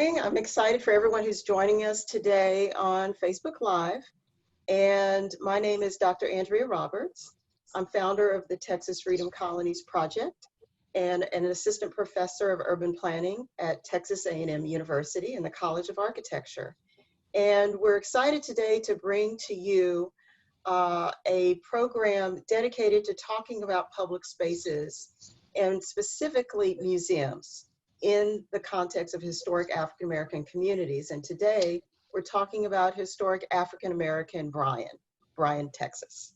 I'm excited for everyone who's joining us today on Facebook Live. And my name is Dr. Andrea Roberts. I'm founder of the Texas Freedom Colonies Project and an assistant professor of urban planning at Texas A&M University in the College of Architecture. And we're excited today to bring to you a program dedicated to talking about public spaces and specifically museums in the context of historic African American communities. And today we're talking about historic African American Bryan, Texas.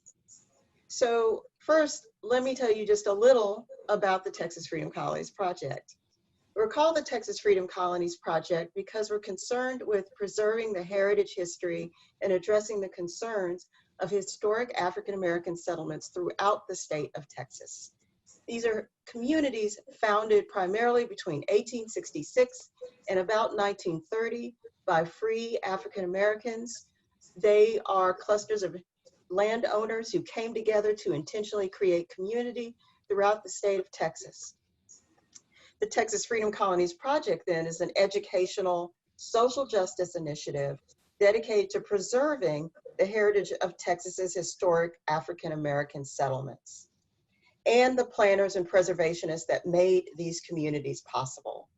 So first, let me tell you just a little about the Texas Freedom Colonies Project. We're called the Texas Freedom Colonies Project because we're concerned with preserving the heritage, history, and addressing the concerns of historic African American settlements throughout the state of Texas. These are communities founded primarily between 1866 and about 1930 by free African Americans. They are clusters of landowners who came together to intentionally create community throughout the state of Texas. The Texas Freedom Colonies Project then is an educational social justice initiative dedicated to preserving the heritage of Texas's historic African American settlements and the planners and preservationists that made these communities possible.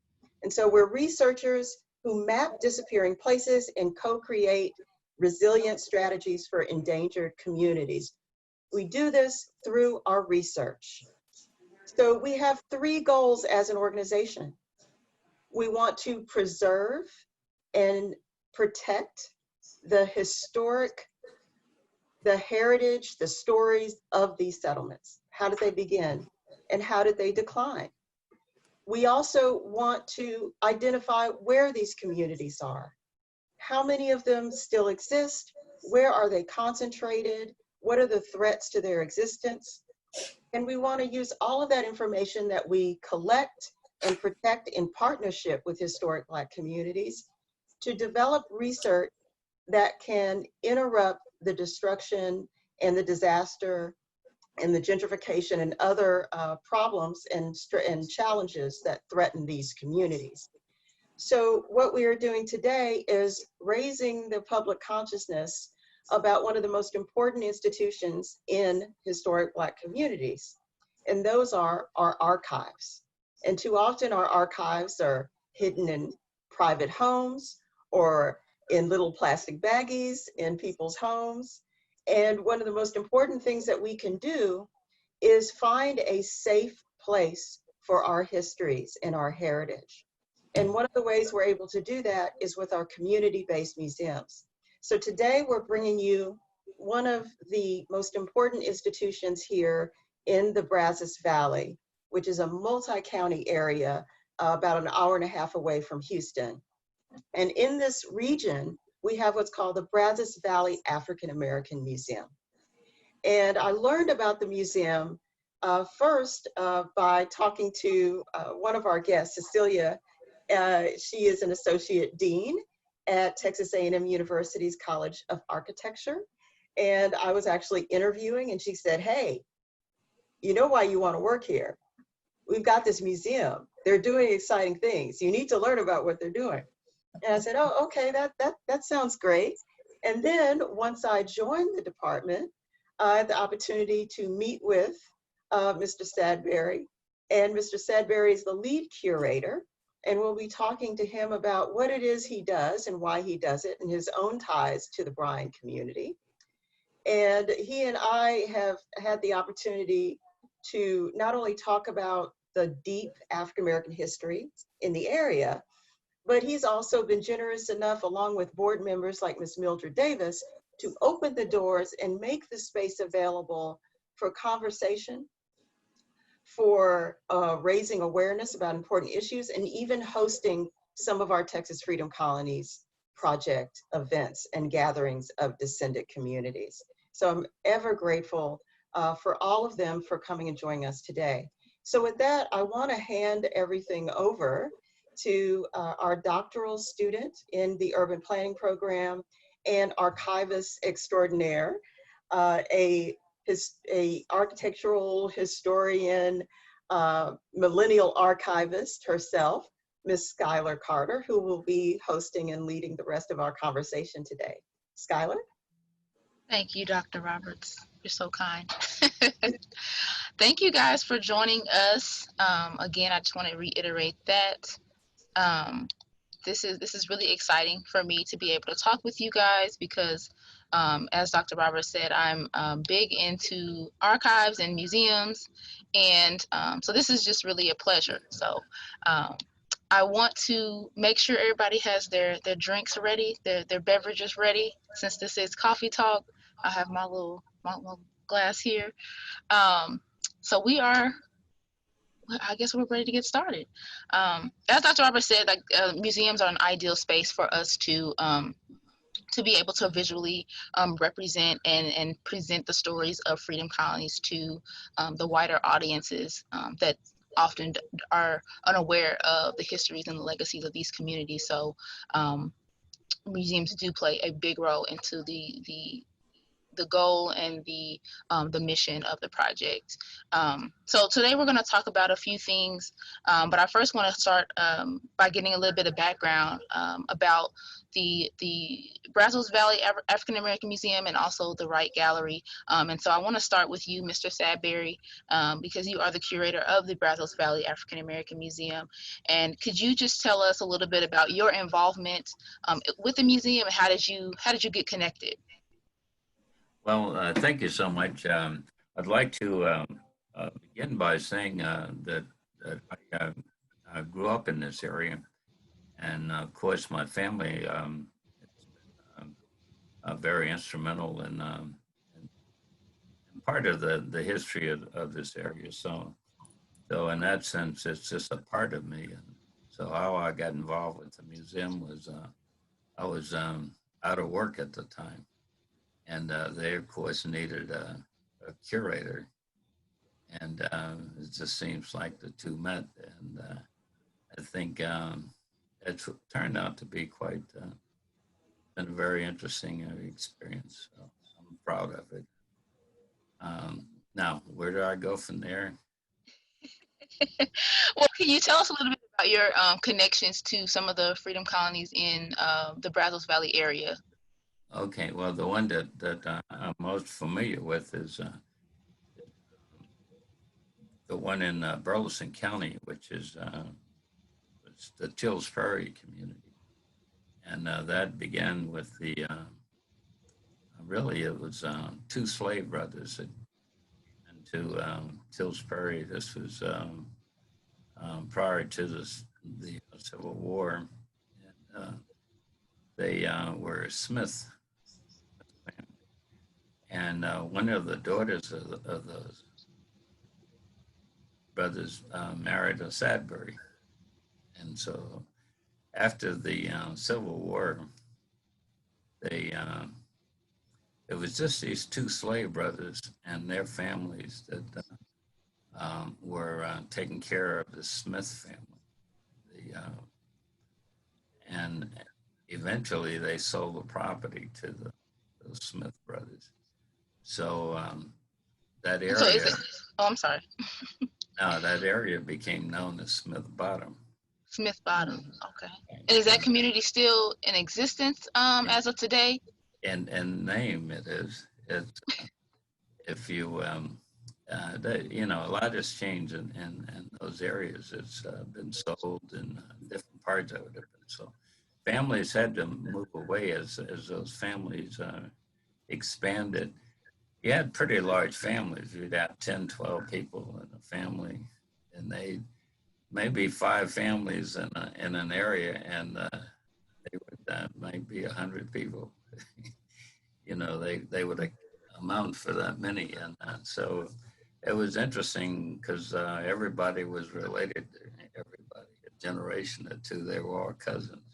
And so we're researchers who map disappearing places and co-create resilient strategies for endangered communities. We do this through our research. So we have three goals as an organization. We want to preserve and protect the heritage, the stories of these settlements. How did they begin and how did they decline? We also want to identify where these communities are. How many of them still exist? Where are they concentrated? What are the threats to their existence? And we want to use all of that information that we collect and protect in partnership with historic Black communities to develop research that can interrupt the destruction and the disaster and the gentrification and other problems and challenges that threaten these communities. So what we are doing today is raising the public consciousness about one of the most important institutions in historic Black communities, and those are our archives. And too often our archives are hidden in private homes or in little plastic baggies in people's homes. And one of the most important things that we can do is find a safe place for our histories and our heritage. And one of the ways we're able to do that is with our community-based museums. So today we're bringing you one of the most important institutions here in the Brazos Valley, which is a multi-county area about an hour and a half away from Houston. And in this region, we have what's called the Brazos Valley African American Museum. And I learned about the museum first by talking to one of our guests, Cecilia. She is an associate dean at Texas A&M University's College of Architecture. And I was actually interviewing and she said, hey, you know why you want to work here? We've got this museum. They're doing exciting things. You need to learn about what they're doing. And I said, oh, okay, that sounds great. And then once I joined the department, I had the opportunity to meet with Mr. Sadberry. And Mr. Sadberry is the lead curator. And we'll be talking to him about what it is he does and why he does it and his own ties to the Bryan community. And he and I have had the opportunity to not only talk about the deep African American history in the area, but he's also been generous enough, along with board members like Ms. Mildred Davis, to open the doors and make the space available for conversation, for raising awareness about important issues, and even hosting some of our Texas Freedom Colonies Project events and gatherings of descendant communities. So I'm ever grateful for all of them for coming and joining us today. So with that, I want to hand everything over to our doctoral student in the urban planning program and archivist extraordinaire, a architectural historian, millennial archivist herself, Miss Skylar Carter, who will be hosting and leading the rest of our conversation today. Skylar? Thank you, Dr. Roberts. You're so kind. Thank you guys for joining us. Again, I just want to reiterate that um, this is really exciting for me to be able to talk with you guys because, as Dr. Roberts said, I'm big into archives and museums, and so this is just really a pleasure. So um, I want to make sure everybody has their drinks ready, their beverages ready. Since this is coffee talk, I have my little glass here. Um, so I guess we're ready to get started. As Dr. Roberts said, like museums are an ideal space for us to be able to visually represent and present the stories of freedom colonies to the wider audiences that often are unaware of the histories and the legacies of these communities. So museums do play a big role into the goal and the mission of the project. So today we're going to talk about a few things, but I first want to start by getting a little bit of background about the Brazos Valley African American Museum and also the Wright Gallery. And so I want to start with you, Mr. Sadberry, because you are the curator of the Brazos Valley African American Museum. And could you just tell us a little bit about your involvement with the museum and how did you get connected? Well, thank you so much. I'd like to begin by saying that I grew up in this area, and of course, my family has been very instrumental in part of the history of this area. So in that sense, it's just a part of me. And so how I got involved with the museum was I was out of work at the time. And they, of course, needed a curator. And it just seems like the two met. And I think it turned out to be quite been a very interesting experience. So I'm proud of it. Now, where do I go from there? Well, can you tell us a little bit about your connections to some of the freedom colonies in the Brazos Valley area? Okay, well, the one that I'm most familiar with is the one in Burleson County, which is it's the Tills Prairie community. And that began with really it was two slave brothers that came into Tills Prairie. This was prior to the Civil War. And they were Smith family. And one of the daughters of those brothers married a Sadberry. And so after the Civil War, they it was just these two slave brothers and their families that were taking care of the Smith family. And eventually they sold the property to those Smith brothers. So that So is area, it? Oh, I'm sorry, now that area became known as Smith Bottom. Smith Bottom. Okay. And is that community still in existence as of today? And name it is. It's if you you know, a lot has changed in those areas. It's been sold and different parts of it have been sold. Families had to move away as those families expanded. You had pretty large families. You'd have 10, 12 people in a family, and they maybe 5 families in an area, and they would maybe 100 people. You know, they would amount for that many, and so it was interesting because everybody was related to everybody. A generation or two, they were all cousins.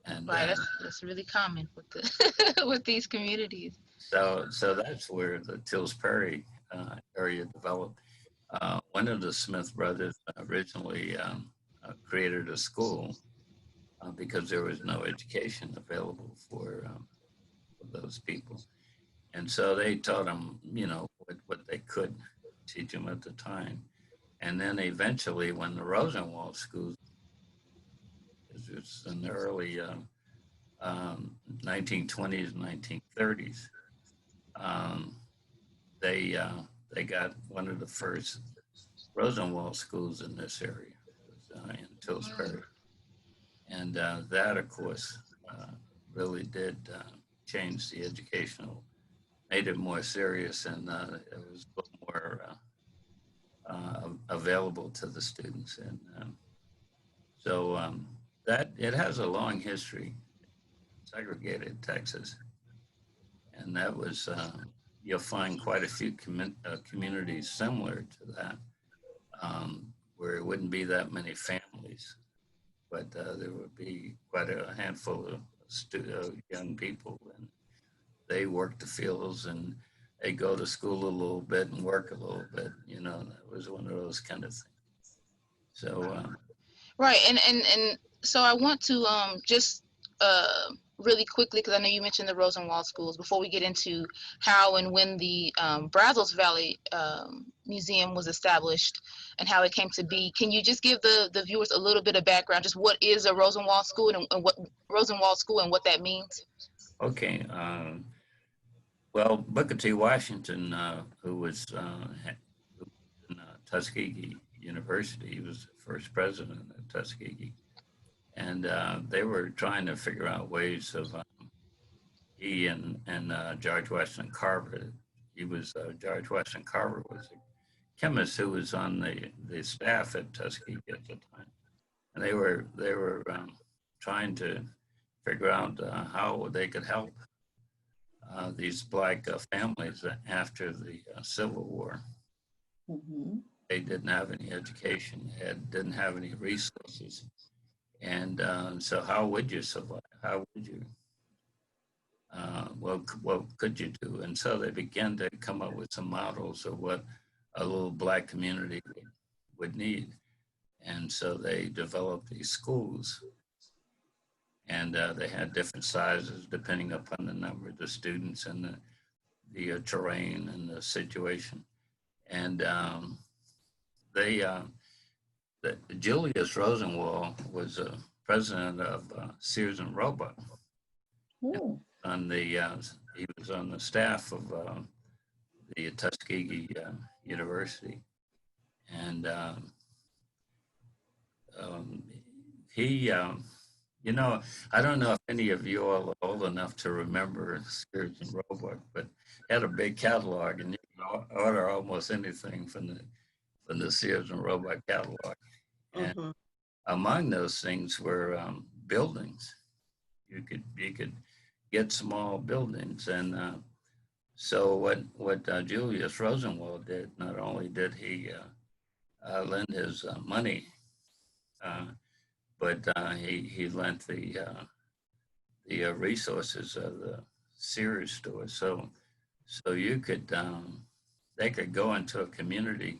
And Right. That's really common with the with these communities. so that's where the Tills Prairie area developed. One of the Smith brothers originally created a school because there was no education available for those people. And so they taught them, you know, what they could teach them at the time. And then eventually, when the Rosenwald schools was in the early 1920s, 1930s. They got one of the first Rosenwald schools in this area. It was in Tillsbury. And that, of course, really did change the educational, made it more serious, and it was a little more available to the students. And so that it has a long history, segregated Texas. And that was, you'll find quite a few communities similar to that, where it wouldn't be that many families, but there would be quite a handful of young people, and they work the fields and they go to school a little bit and work a little bit. You know, that was one of those kind of things. So, right, and so I want to just really quickly, because I know you mentioned the Rosenwald schools, before we get into how and when the Brazos Valley Museum was established and how it came to be. Can you just give the viewers a little bit of background, just what is a Rosenwald school and what Rosenwald school and what that means? okay. Well, Booker T. Washington, who was in Tuskegee University, he was the first president of Tuskegee. And they were trying to figure out ways of, he and George Washington Carver, George Washington Carver was a chemist who was on the staff at Tuskegee at the time. And they were trying to figure out how they could help these Black families after the Civil War. Mm-hmm. They didn't have any education, didn't have any resources. And so how would you survive? How would you, what could you do? And so they began to come up with some models of what a little Black community would need. And so they developed these schools. And they had different sizes depending upon the number of the students and the terrain and the situation. And Julius Rosenwald was president of Sears and Roebuck. Oh. He was on the staff of the Tuskegee University, and he, you know, I don't know if any of you all are old enough to remember Sears and Roebuck, but had a big catalog, and you could order almost anything from the Sears and Roebuck catalog. And Mm-hmm. among those things were buildings. You could get small buildings, and so what Julius Rosenwald did, not only did he lend his money, but he lent the resources of the Sears store. So you could they could go into a community,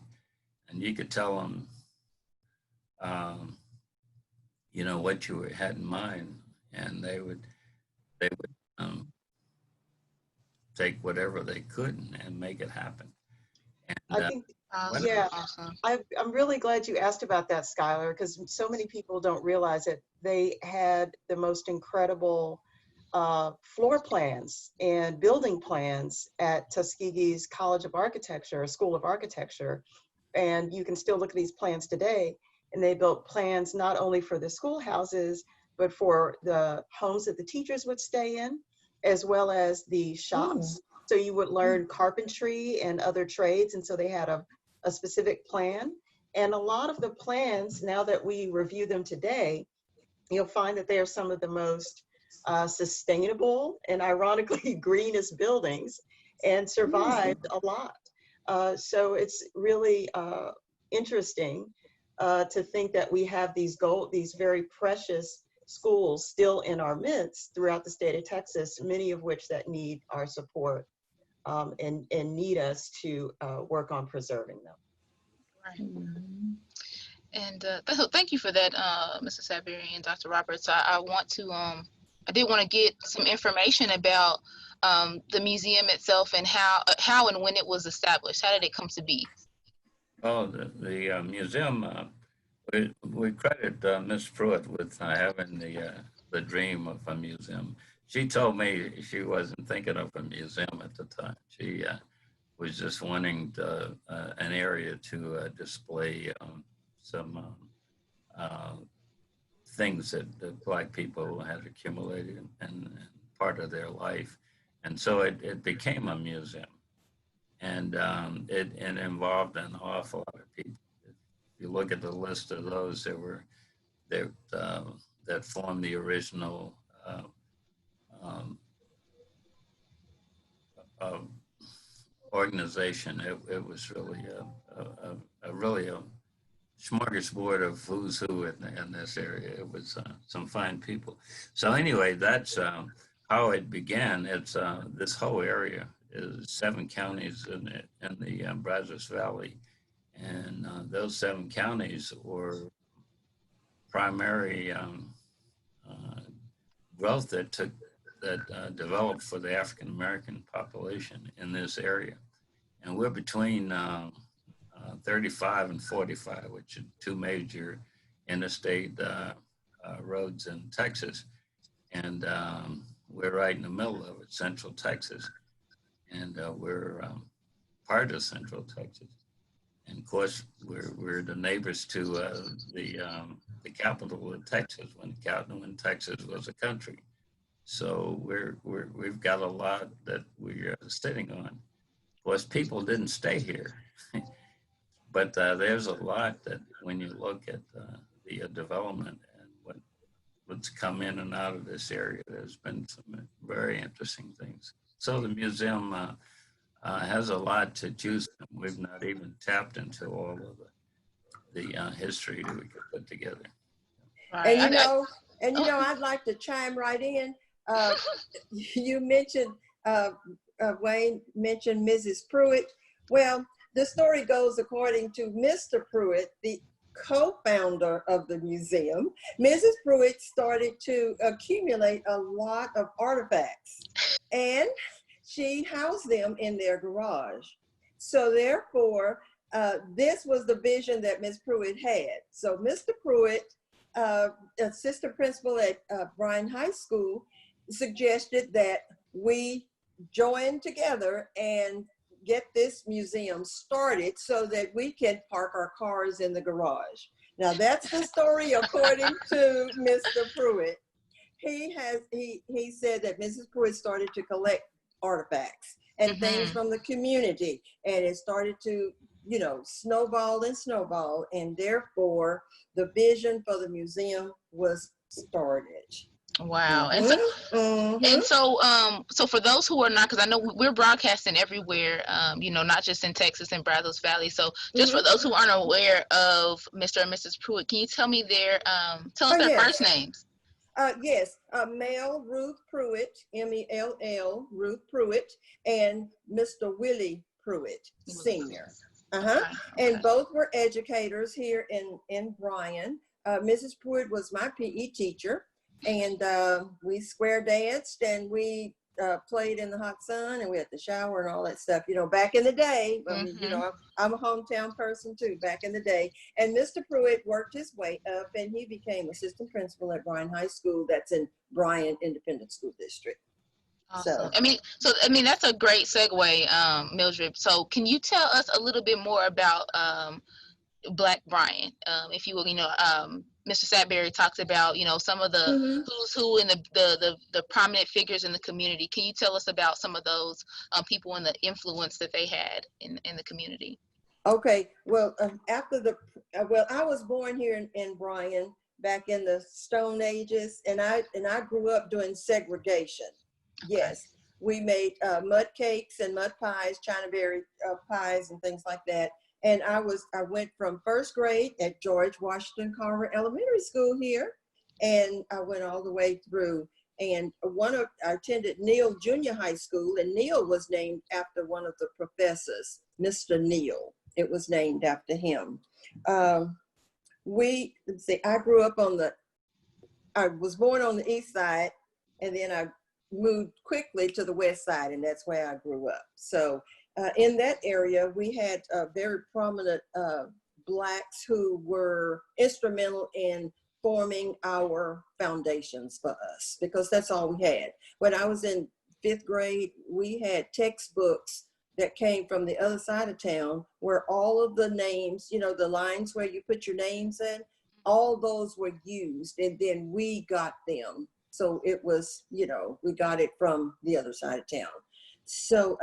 and you could tell them, you know, what you had in mind, and they would take whatever they could and make it happen. And, I think, Awesome. yeah, Awesome. I'm really glad you asked about that, Skylar, because so many people don't realize that they had the most incredible floor plans and building plans at Tuskegee's College of Architecture, School of Architecture. And you can still look at these plans today. And they built plans not only for the schoolhouses, but for the homes that the teachers would stay in, as well as the shops. So you would learn carpentry and other trades. And so they had a specific plan. And a lot of the plans, now that we review them today, you'll find that they are some of the most sustainable and ironically greenest buildings, and survived a lot. So it's really interesting to think that we have these very precious schools still in our midst throughout the state of Texas, many of which that need our support and need us to work on preserving them. Right. And thank you for that, Mrs. Sadberry and Dr. Roberts. I did want to get some information about the museum itself and how and when it was established. How did it come to be? the museum We credit Miss Pruitt with having the dream of a museum. She told me she wasn't thinking of a museum at the time. She was just wanting an area to display some things that Black people had accumulated and part of their life. And so it became a museum. And it involved an awful lot of people. If you look at the list of those that formed the original organization, it was really a smorgasbord of who's who in this area. It was some fine people. So anyway, that's how it began. It's this whole area is 7 counties in the Brazos Valley, and those 7 counties were primary growth that developed for the African American population in this area. And we're between 35 and 45, which are 2 major interstate roads in Texas. And we're right in the middle of it, Central Texas. And we're part of Central Texas. And of course, we're the neighbors to the capital of Texas when Texas was a country. So we've got a lot that we're sitting on. Of course, people didn't stay here, but there's a lot that when you look at the development and what's come in and out of this area, there's been some very interesting things. So the museum has a lot to choose from. We've not even tapped into all of the history that we could put together. Right. And I'd like to chime right in. You mentioned, Wayne mentioned Mrs. Pruitt. Well, the story goes according to Mr. Pruitt, the co-founder of the museum. Mrs. Pruitt started to accumulate a lot of artifacts, and she housed them in their garage. So therefore, this was the vision that Ms. Pruitt had. So Mr. Pruitt, assistant principal at Bryan High School, suggested that we join together and get this museum started so that we can park our cars in the garage. Now that's the story according to Mr. Pruitt. He said that Mrs. Pruitt started to collect artifacts and things from the community, and it started to, snowball and snowball, and therefore the vision for the museum was started. Wow. And so for those who are not, because I know we're broadcasting everywhere, not just in Texas and Brazos Valley. So just for those who aren't aware of Mr. and Mrs. Pruitt, can you tell me tell us their first names? Yes, Mel Ruth Pruitt, Mell, Ruth Pruitt, and Mr. Willie Pruitt, Sr. And both were educators here in Bryan. Mrs. Pruitt was my PE teacher, and we square danced, and we played in the hot sun, and we had to shower and all that stuff, back in the day. I'm a hometown person too, back in the day. And Mr. Pruitt worked his way up, and he became assistant principal at Bryan High School. That's in Bryan Independent School District. Awesome. So that's a great segue, Mildred. So can you tell us a little bit more about Black Bryan, if you will? Mr. Sadberry talks about some of the who's who and the prominent figures in the community. Can you tell us about some of those people and the influence that they had in the community? Okay. Well, I was born here in Bryan back in the Stone Ages, and I grew up doing segregation. Yes, we made mud cakes and mud pies, China berry pies, and things like that. And I went from first grade at George Washington Carver Elementary School here, and I went all the way through. And I attended Neal Junior High School, and Neal was named after one of the professors, Mr. Neal. It was named after him. I grew up I was born on the east side, and then I moved quickly to the west side, and that's where I grew up. So in that area, we had very prominent Blacks who were instrumental in forming our foundations for us, because that's all we had. When I was in 5th grade, we had textbooks that came from the other side of town where all of the names, you know, the lines where you put your names in, all those were used, and then we got them. So it was, you know, we got it from the other side of town. So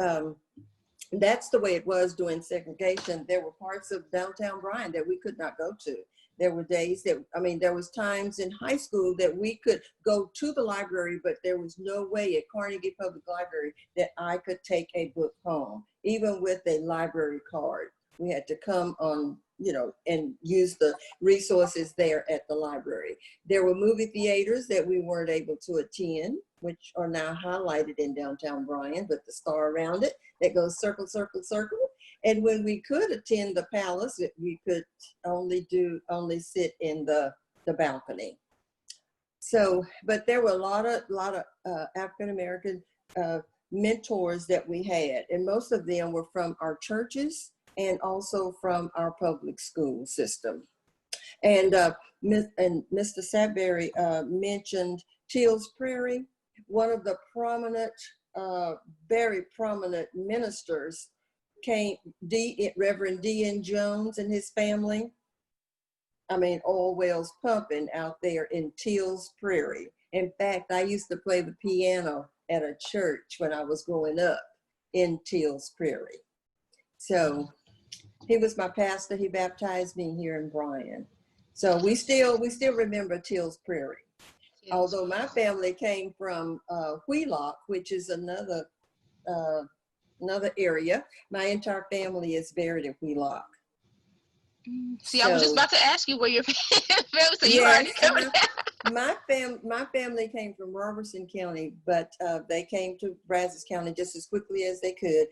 that's the way it was during segregation. There were parts of downtown Bryan that we could not go to. There were days that, I mean, there was times in high school that we could go to the library, but there was no way at Carnegie Public Library that I could take a book home, even with a library card. We had to come on, you know, and use the resources there at the library. There were movie theaters that we weren't able to attend, which are now highlighted in downtown Bryan with the star around it that goes circle, circle, circle. And when we could attend the Palace, we could only sit in the balcony. So, but there were a lot of African-American mentors that we had, and most of them were from our churches and also from our public school system. And Mr. Sadberry mentioned Teals Prairie. One of the prominent, very prominent ministers came, Reverend D.N. Jones and his family. I mean, oil wells pumping out there in Teals Prairie. In fact, I used to play the piano at a church when I was growing up in Teals Prairie. So he was my pastor. He baptized me here in Bryan. So we still remember Teals Prairie. Although my family came from Wheelock, which is another area. My entire family is buried in Wheelock. See, I was just about to ask you where your family, so you already covered that. My family came from Robertson County, but they came to Brazos County just as quickly as they could.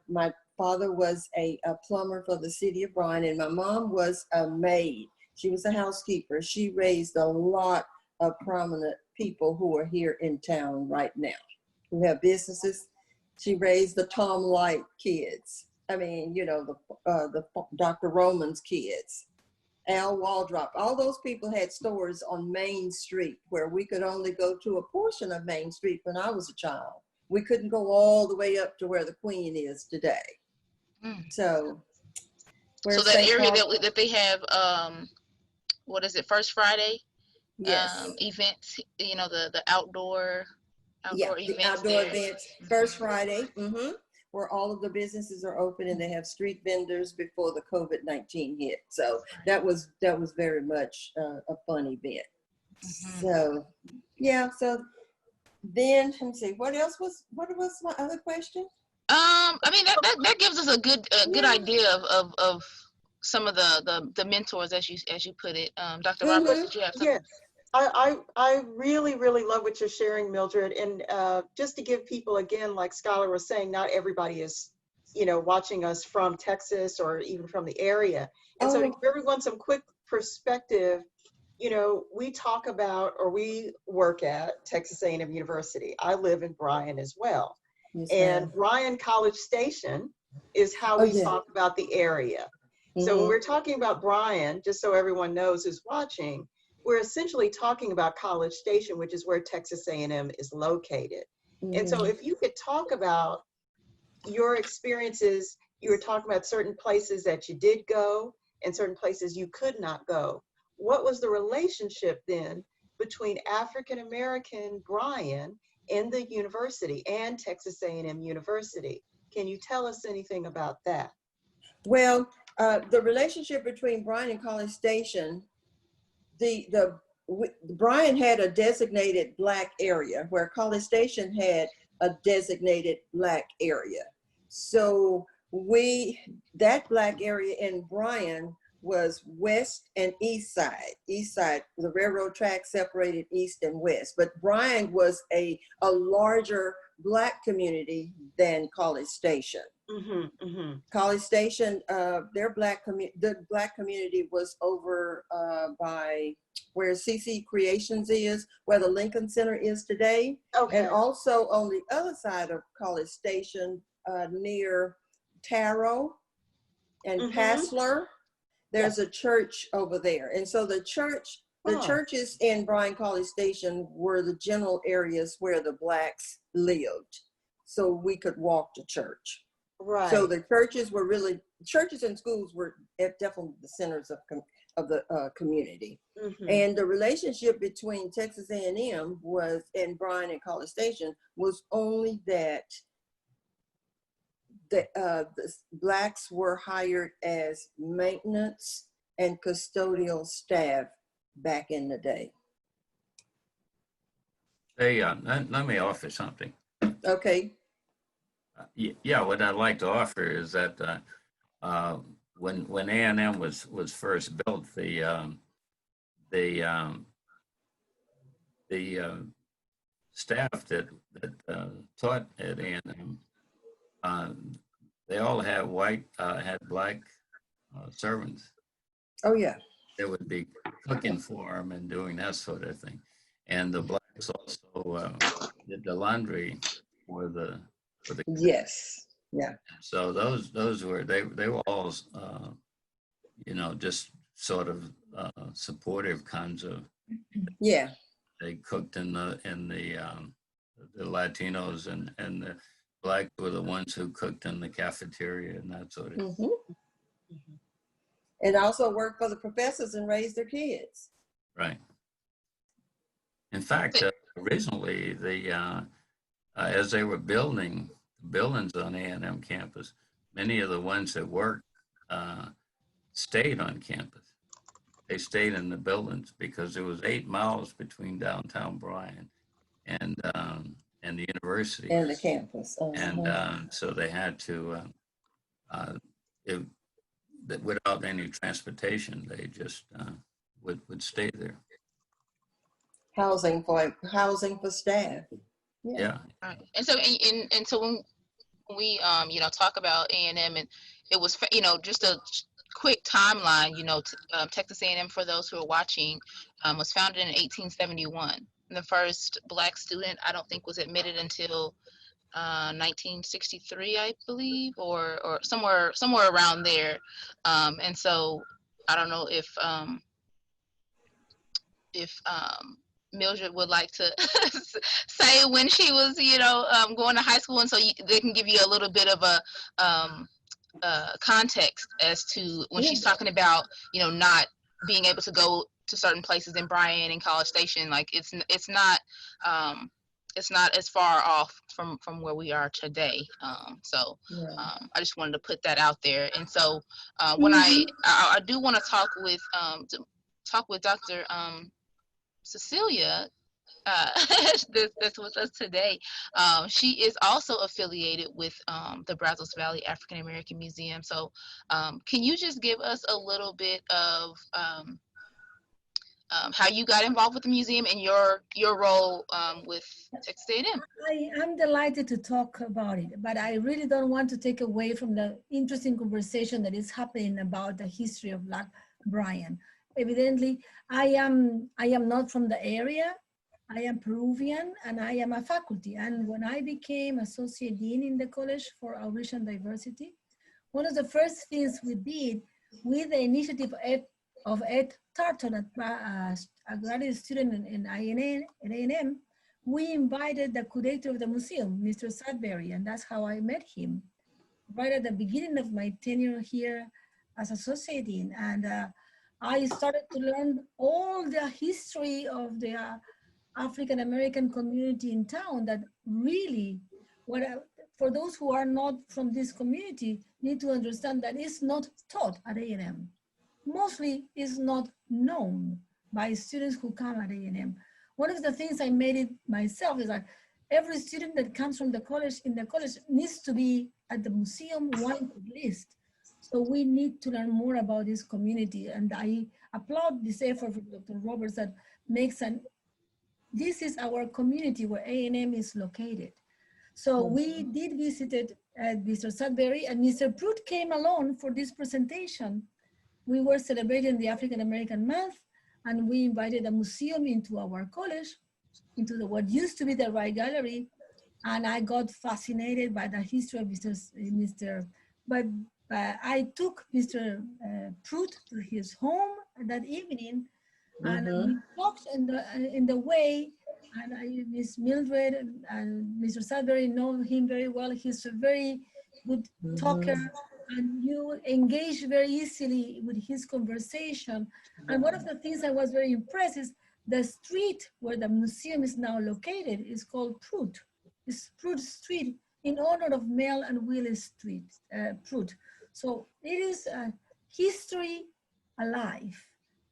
My father was a plumber for the city of Bryan, and my mom was a maid. She was a housekeeper. She raised a lot of prominent people who are here in town right now, who have businesses. She raised the Tom Light kids. I mean, you know, the Dr. Roman's kids, Al Waldrop. All those people had stores on Main Street where we could only go to a portion of Main Street when I was a child. We couldn't go all the way up to where the Queen is today. So that area that they have, what is it, First Friday? Yes. Events, you know, the outdoor events. The outdoor events, First Friday, where all of the businesses are open and they have street vendors before the COVID-19 hit. So that was very much a fun event. So yeah. So then let me see, what was my other question? I mean, that gives us a good idea of some of the mentors, as you put it. Dr. Roberts, did you have something? Yes. I really, really love what you're sharing, Mildred. And just to give people, again, like Skylar was saying, not everybody is, you know, watching us from Texas or even from the area. And so to give everyone some quick perspective, you know, we talk about, or we work at Texas A&M University. I live in Bryan as well. Yes, and Bryan College Station is how we talk about the area. So when we're talking about Bryan, just so everyone knows who's watching, we're essentially talking about College Station, which is where Texas A&M is located. And so if you could talk about your experiences, you were talking about certain places that you did go and certain places you could not go. What was the relationship then between African-American Bryan and the university and Texas A&M University? Can you tell us anything about that? Well, the relationship between Bryan and College Station, Bryan had a designated Black area where College Station had a designated Black area. So that Black area in Bryan was west and east side. East side, the railroad track separated east and west, but Bryan was a larger Black community than College Station. College Station, the Black community was over by where CC Creations is, where the Lincoln Center is today. And also on the other side of College Station, near Taro and Passler. there's a church over there. And so the churches in Bryan College Station were the general areas where the Blacks lived. So we could walk to church. Right. So the churches and schools were definitely the centers of the community. And the relationship between Texas A&M and Bryan and College Station was only that the Blacks were hired as maintenance and custodial staff back in the day. Hey, let me offer something. Okay. Yeah, what I'd like to offer is that when A&M was first built, the staff that taught at A&M, they all had black servants. Oh yeah. They would be cooking for them and doing that sort of thing, and the Blacks also did the laundry for the Yes. Yeah. So those were they were all just sort of supportive kinds of. Yeah. They cooked in the Latinos and the Blacks were the ones who cooked in the cafeteria and that sort of. And also worked for the professors and raised their kids. Right. In fact, originally as they were building buildings on A&M campus, many of the ones that worked stayed on campus. They stayed in the buildings because there was 8 miles between downtown Bryan and the university and the campus. and so they had to without any transportation, they just would stay there. Housing for staff. Yeah. Right. And so when we talk about A&M, and it was just a quick timeline. Texas A&M, for those who are watching, was founded in 1871. And the first Black student, I don't think, was admitted until 1963, I believe, or somewhere around there. And so I don't know if Mildred would like to say when she was, going to high school, and so they can give you a little bit of a context as to when she's talking about, not being able to go to certain places in Bryan and College Station. Like it's not as far off from where we are today. So I just wanted to put that out there. And so when I do want to talk with Dr. Cecilia, that's with us today. She is also affiliated with the Brazos Valley African American Museum. So can you just give us a little bit of how you got involved with the museum and your role with Texas A&M? I'm delighted to talk about it, but I really don't want to take away from the interesting conversation that is happening about the history of Black Bryan. Evidently, I am not from the area. I am Peruvian and I am a faculty. And when I became associate dean in the College for Outreach and Diversity, one of the first things we did with the initiative of Ed Tarton, a graduate student in A&M, we invited the curator of the museum, Mr. Sadberry, and that's how I met him right at the beginning of my tenure here as associate dean. And I started to learn all the history of the African American community in town that really, for those who are not from this community, need to understand that it's not taught at A&M. Mostly is not known by students who come at A&M. One of the things I made it myself is that every student that comes from the college, needs to be at the museum wanted list. So we need to learn more about this community. And I applaud this effort from Dr. Roberts that makes this is our community where A&M is located. So we did visit Mr. Sadberry, and Mr. Pruitt came along for this presentation. We were celebrating the African American Month, and we invited a museum into our college, into what used to be the Wright Gallery, and I got fascinated by the history of I took Mr. Pruitt to his home that evening, and we talked in the way, and Miss Mildred and Mr. Sadberry know him very well. He's a very good talker, and you engage very easily with his conversation. And one of the things I was very impressed is the street where the museum is now located is called Pruitt. It's Pruitt Street in honor of Mel and Willis Pruitt. So it is a history alive.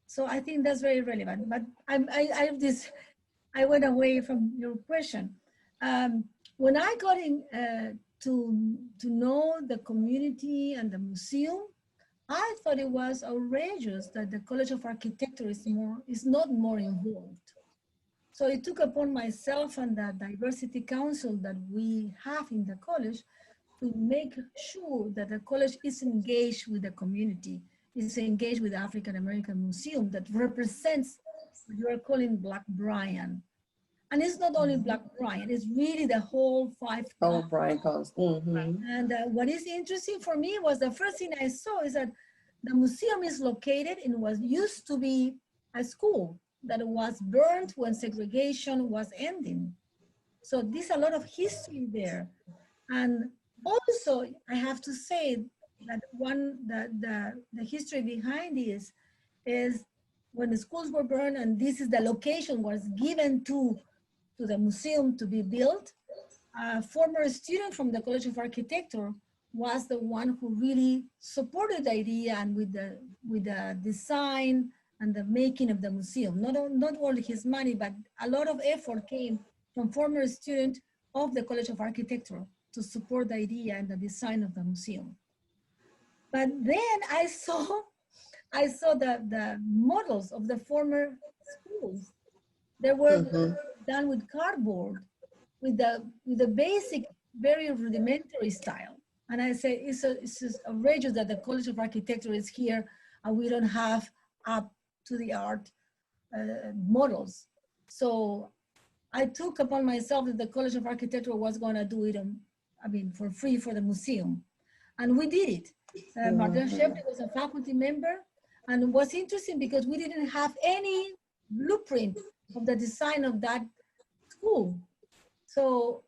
So I think that's very relevant. But I went away from your question. When I got in to know the community and the museum, I thought it was outrageous that the College of Architecture is not more involved. So I took upon myself and the Diversity Council that we have in the college to make sure that the college is engaged with the community, is engaged with the African American Museum that represents what you are calling Black Brian. And it's not only Black Brian, it's really the whole 5. Oh, Brian Coast. And what is interesting for me was the first thing I saw is that the museum is located in what used to be a school that was burned when segregation was ending. So there's a lot of history there. And also, I have to say that the history behind this is when the schools were burned and this is the location was given to the museum to be built, a former student from the College of Architecture was the one who really supported the idea and with the design and the making of the museum. Not only his money, but a lot of effort came from former student of the College of Architecture to support the idea and the design of the museum. But then I saw the models of the former schools. They were done with cardboard, with the basic, very rudimentary style. And I say, it's just outrageous that the College of Architecture is here and we don't have up to the art models. So I took upon myself that the College of Architecture was gonna do it, for free for the museum. And we did it. Martin Shepley was a faculty member. And it was interesting because we didn't have any blueprint of the design of that school. So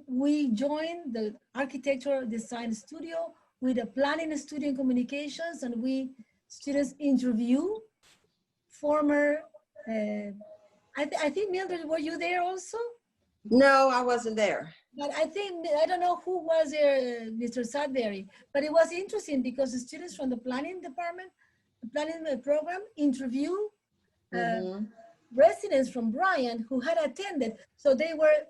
we joined the architectural design studio with a planning studio in communications, and students interview former, I think Mildred, were you there also? No, I wasn't there. But I don't know who was there, Mr. Sadberry, but it was interesting because the students from the planning department, the planning program interview residents from Bryan who had attended. So they were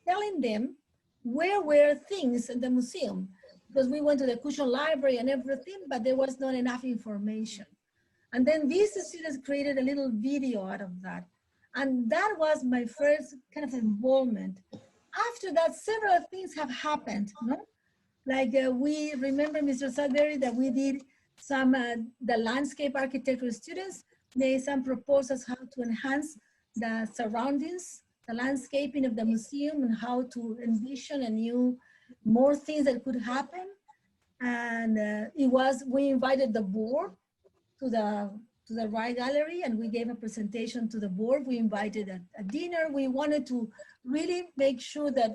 telling them where were things in the museum, because we went to the Curation library and everything, but there was not enough information. And then these students created a little video out of that. And that was my first kind of involvement. After that, several things have happened, no? Like we remember, Mr. Sadberry, that we did some, the landscape architecture students made some proposals how to enhance the surroundings, the landscaping of the museum, and how to envision more things that could happen. And we invited the board to the Rye Gallery, and we gave a presentation to the board. We invited a dinner. We wanted to really make sure that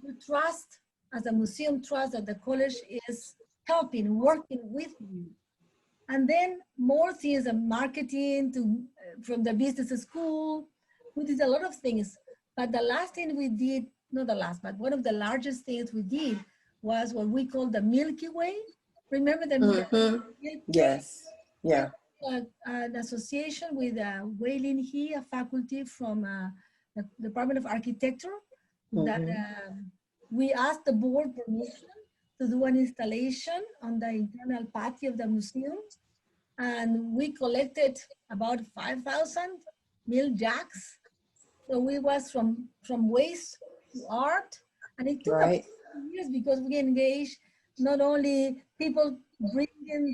you trust, as a museum trust, that the college is helping, working with you. And then more things, marketing from the business school. We did a lot of things. But the last thing we did, not the last, but one of the largest things we did was what we call the Milky Way. Remember the Milky Way? Yes, yeah. An association with Waylin He, a faculty from the Department of Architecture, that we asked the board permission to do an installation on the internal patio of the museum. And we collected about 5,000 mill jacks. So we was from waste to art. And it took us years because we engaged not only people bringing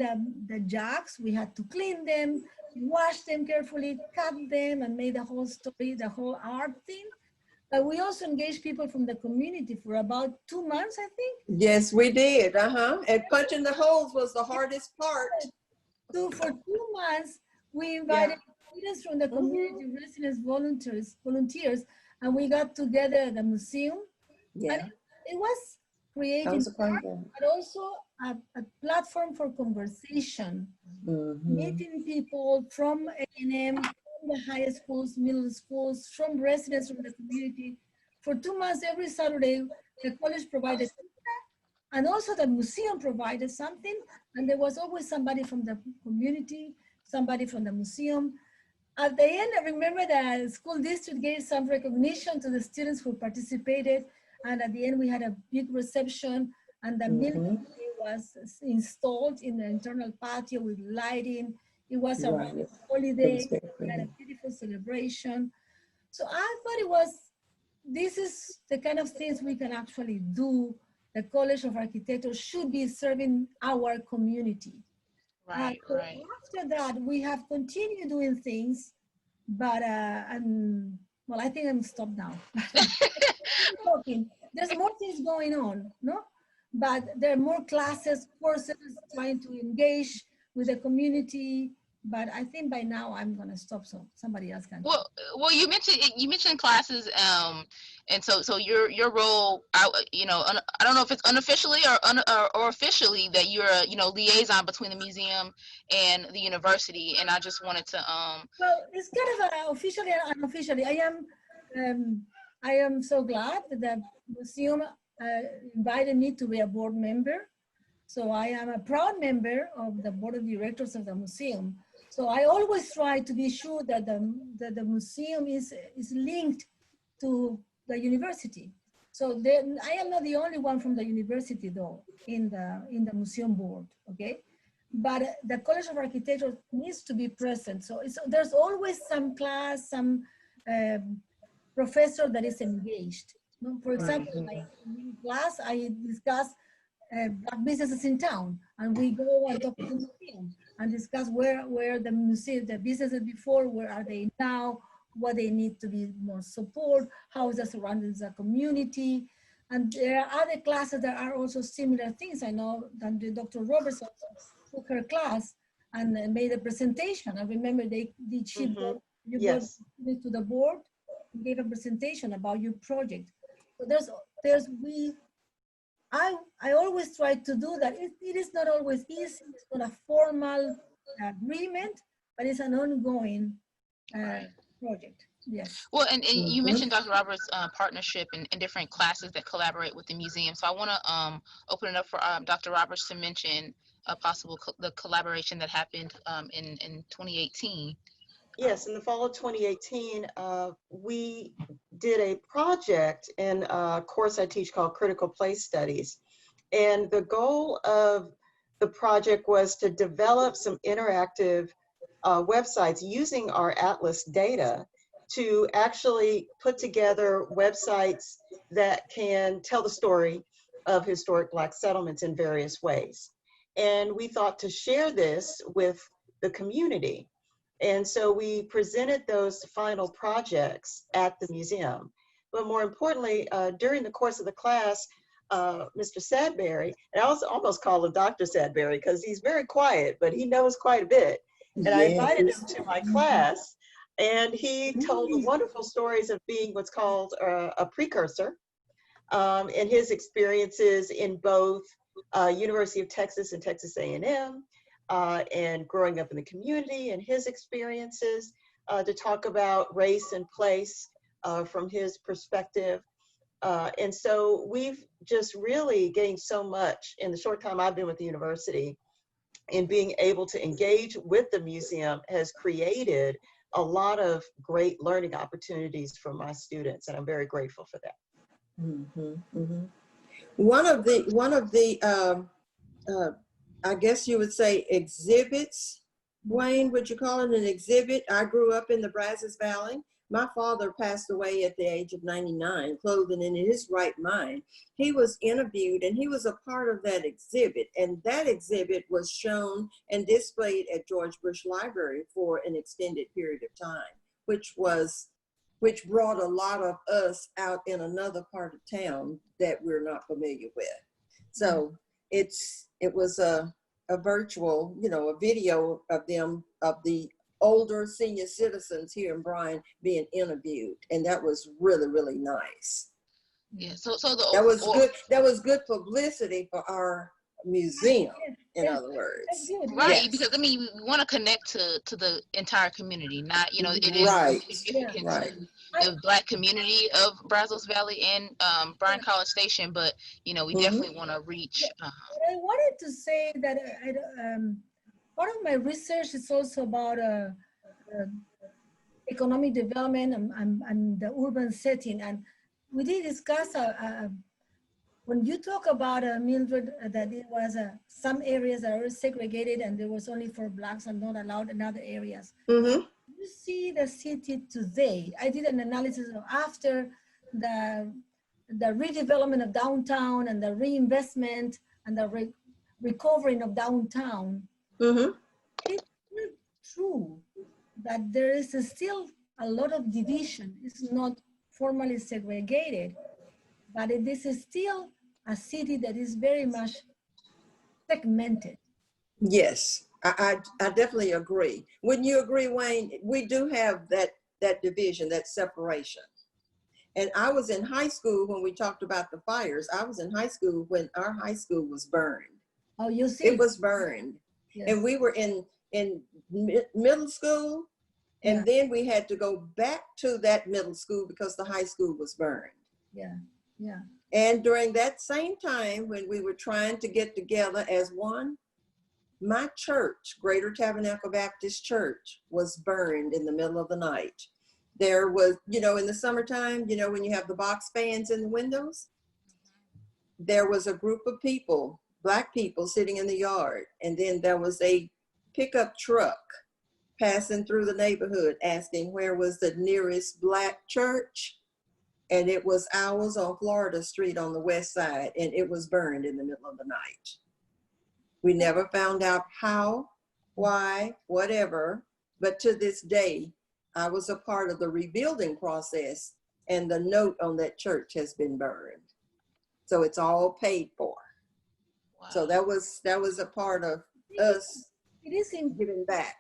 the jacks, we had to clean them, wash them carefully, cut them, and make the whole story, the whole art thing. But we also engaged people from the community for about 2 months, I think. Yes, we did. And punching the holes was the hardest part. For 2 months, we invited students from the community, residents, volunteers, and we got together at the museum. Yeah. And it was That creating was a fun art, thing. but also a platform for conversation, meeting people from A&M, from the high schools, middle schools, from residents from the community. For 2 months, every Saturday, the college provided, and also the museum provided something, and there was always somebody from the community, somebody from the museum. At the end, I remember the school district gave some recognition to the students who participated, and at the end we had a big reception, and the Milky Way was installed in the internal patio with lighting. It was a Right. holiday, we had a beautiful celebration. So I thought this is the kind of things we can actually do. The College of Architecture should be serving our community. Right, So right. after that, we have continued doing things, but well, I think I'm stopped now. There's more things going on, no? But there are more classes, courses, trying to engage with the community. But I think by now I'm gonna stop, so somebody else can. Well, you mentioned classes, and so your role, I don't know if it's unofficially or officially that you're a liaison between the museum and the university, and I just wanted to Well, it's kind of officially and unofficially. I am so glad that the museum invited me to be a board member. So I am a proud member of the board of directors of the museum. So I always try to be sure that the museum is linked to the university. So I am not the only one from the university though in the museum board, okay? But the College of Architecture needs to be present. So there's always some class, some professor that is engaged. For example, in my class, I discuss Black businesses in town, and we go and talk to the museum and discuss where the museum, the businesses before, where are they now, what they need to be more support, how is the surroundings of the community. And there are other classes that are also similar things. I know that Dr. Roberts also took her class and made a presentation. I remember she brought to the board and gave a presentation about your project. So I always try to do that. It is not always easy. It's not a formal agreement, but it's an ongoing project. Yes. Well, and you mentioned Dr. Roberts' partnership and different classes that collaborate with the museum. So I want to open it up for Dr. Roberts to mention a possible the collaboration that happened in 2018. Yes, in the fall of 2018, we did a project in a course I teach called Critical Place Studies. And the goal of the project was to develop some interactive websites using our Atlas data to actually put together websites that can tell the story of historic Black settlements in various ways. And we thought to share this with the community. And so we presented those final projects at the museum. But more importantly, during the course of the class, Mr. Sadberry, and I also almost call him Dr. Sadberry because he's very quiet, but he knows quite a bit. And I invited him to my class, and he told the wonderful stories of being what's called a precursor, and his experiences in both University of Texas and Texas A&M, and growing up in the community and his experiences, to talk about race and place from his perspective. And so we've just really gained so much in the short time I've been with the university, and being able to engage with the museum has created a lot of great learning opportunities for my students, and I'm very grateful for that. One of the I guess you would say exhibits, Wayne, would you call it an exhibit? I grew up in the Brazos Valley. My father passed away at the age of 99, clothed in his right mind. He was interviewed and he was a part of that exhibit. And that exhibit was shown and displayed at George Bush Library for an extended period of time, which was which brought a lot of us out in another part of town that we're not familiar with. So it was a virtual, you know, a video of them, of the older senior citizens here in Bryan being interviewed. And that was really, really nice. Yeah. So the That was good. That was good publicity for our museum, in other words. Right, Yes. because I mean, we want to connect to the entire community, not, you know, it is Right. significant Right. to the Black community of Brazos Valley and Bryan College Station, but you know, we definitely want to reach. I wanted to say that part of my research is also about economic development and the urban setting, and we did discuss when you talk about Mildred, that it was some areas that are segregated and there was only for Blacks and not allowed in other areas. Mm-hmm. You see the city today. I did an analysis of after the redevelopment of downtown and the reinvestment and the recovering of downtown. Mm-hmm. It's not true that there is still a lot of division. It's not formally segregated, but this is still a city that is very much segmented. Yes, I definitely agree. Wouldn't you agree, Wayne? We do have that division, that separation. And I was in high school when we talked about the fires. I was in high school when our high school was burned. Oh, you see? It was burned. Yes. And we were in middle school, and then we had to go back to that middle school because the high school was burned. Yeah, yeah. And during that same time when we were trying to get together as one, my church, Greater Tabernacle Baptist Church, was burned in the middle of the night. There was, you know, in the summertime, you know, when you have the box fans in the windows, there was a group of people, Black people, sitting in the yard. And then there was a pickup truck passing through the neighborhood asking where was the nearest Black church. And it was ours on Florida Street on the west side, and it was burned in the middle of the night. We never found out how, why, whatever, but to this day, I was a part of the rebuilding process, and the note on that church has been burned. So it's all paid for. Wow. So that was a part of us giving back.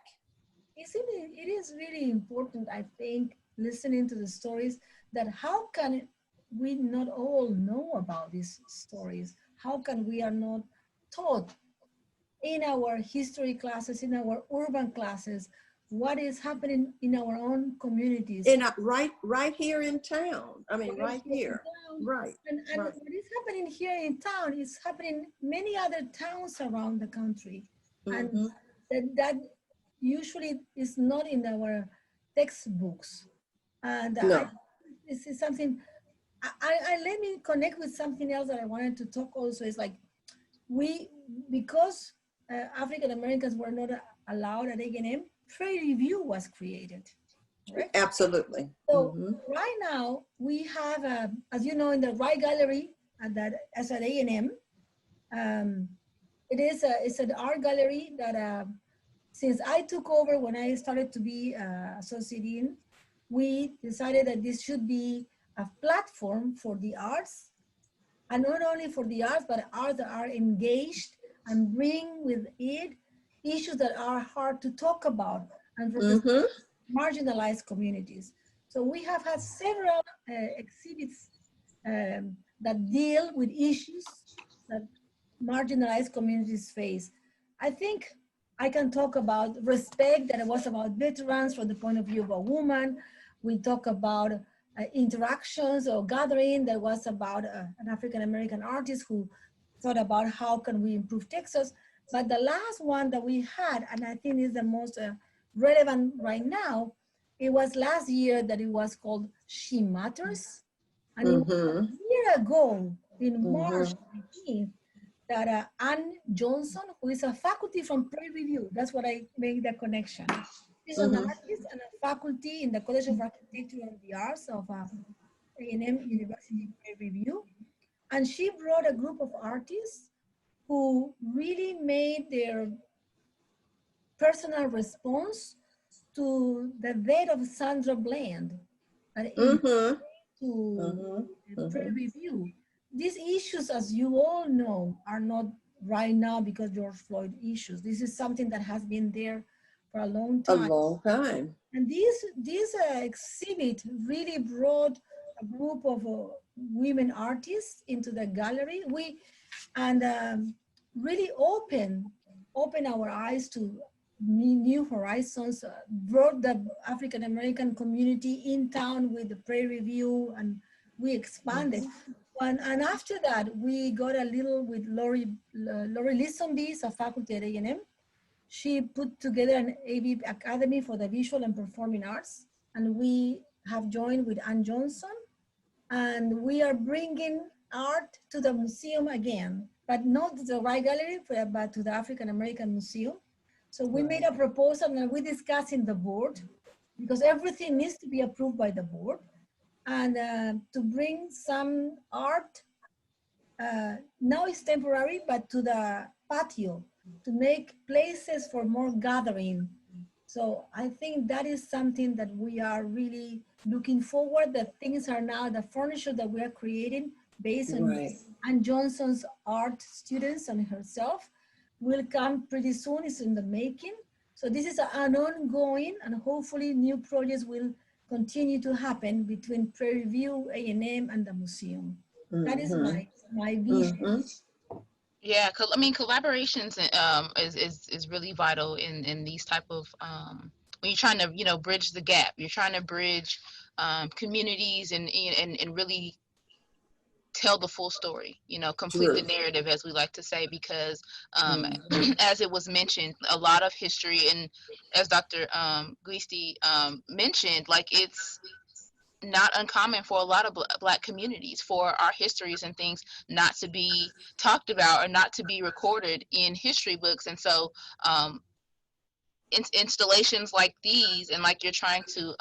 It is really important, I think, listening to the stories, that how can we not all know about these stories? How can we are not taught in our history classes, in our urban classes, what is happening in our own communities? And right here in town. I mean, right here. Right. And right. What is happening here in town is happening in many other towns around the country. Mm-hmm. And that usually is not in our textbooks. And no. This is something, let me connect with something else that I wanted to talk also. Is like, because African Americans were not allowed at A&M, peer review was created. Right? Absolutely. So right now we have, as you know, in the Wright Gallery at A&M, it's an art gallery that since I took over when I started to be associate dean, we decided that this should be a platform for the arts, and not only for the arts, but arts that are engaged and bring with it issues that are hard to talk about and represent marginalized communities. So we have had several exhibits that deal with issues that marginalized communities face. I think I can talk about respect, that it was about veterans from the point of view of a woman. We talk about interactions or gathering that was about an African-American artist who thought about how can we improve Texas. But the last one that we had, and I think is the most relevant right now, it was last year that it was called She Matters. And it was a year ago in March 15th, that Ann Johnson, who is a faculty from Peer Review, that's what I make the connection. She's an artist and a faculty in the College of Architecture and the Arts of A&M University Peer Review. And she brought a group of artists who really made their personal response to the death of Sandra Bland. in Mm-hmm. to Mm-hmm. review. These issues, as you all know, are not right now because George Floyd issues. This is something that has been there for a long A time. long time. And this exhibit really brought a group of women artists into the gallery. Really opened our eyes to new horizons, brought the African American community in town with the pre-review, and we expanded. And after that, we got a little with Lori Linsonby, a faculty at A&M. She put together an AV Academy for the Visual and Performing Arts, and we have joined with Ann Johnson, and we are bringing art to the museum again, but not to the Wright Gallery, but to the African American Museum. So we made a proposal and we discussed in the board, because everything needs to be approved by the board, and to bring some art, now it's temporary, but to the patio, to make places for more gathering. So I think that is something that we are really looking forward, that things are now, the furniture that we are creating based on Ann Johnson's art students and herself will come pretty soon, it's in the making. So this is an ongoing, and hopefully new projects will continue to happen between Prairie View, A&M, and the museum. That is my vision. Yeah, I mean, collaborations is really vital in these type of when you're trying to bridge the gap. You're trying to bridge communities and really tell the full story. Complete the narrative, as we like to say, because as it was mentioned, a lot of history, and as Dr. Guisti mentioned, like it's not uncommon for a lot of Black communities for our histories and things not to be talked about or not to be recorded in history books. And so installations like these, and like you're trying to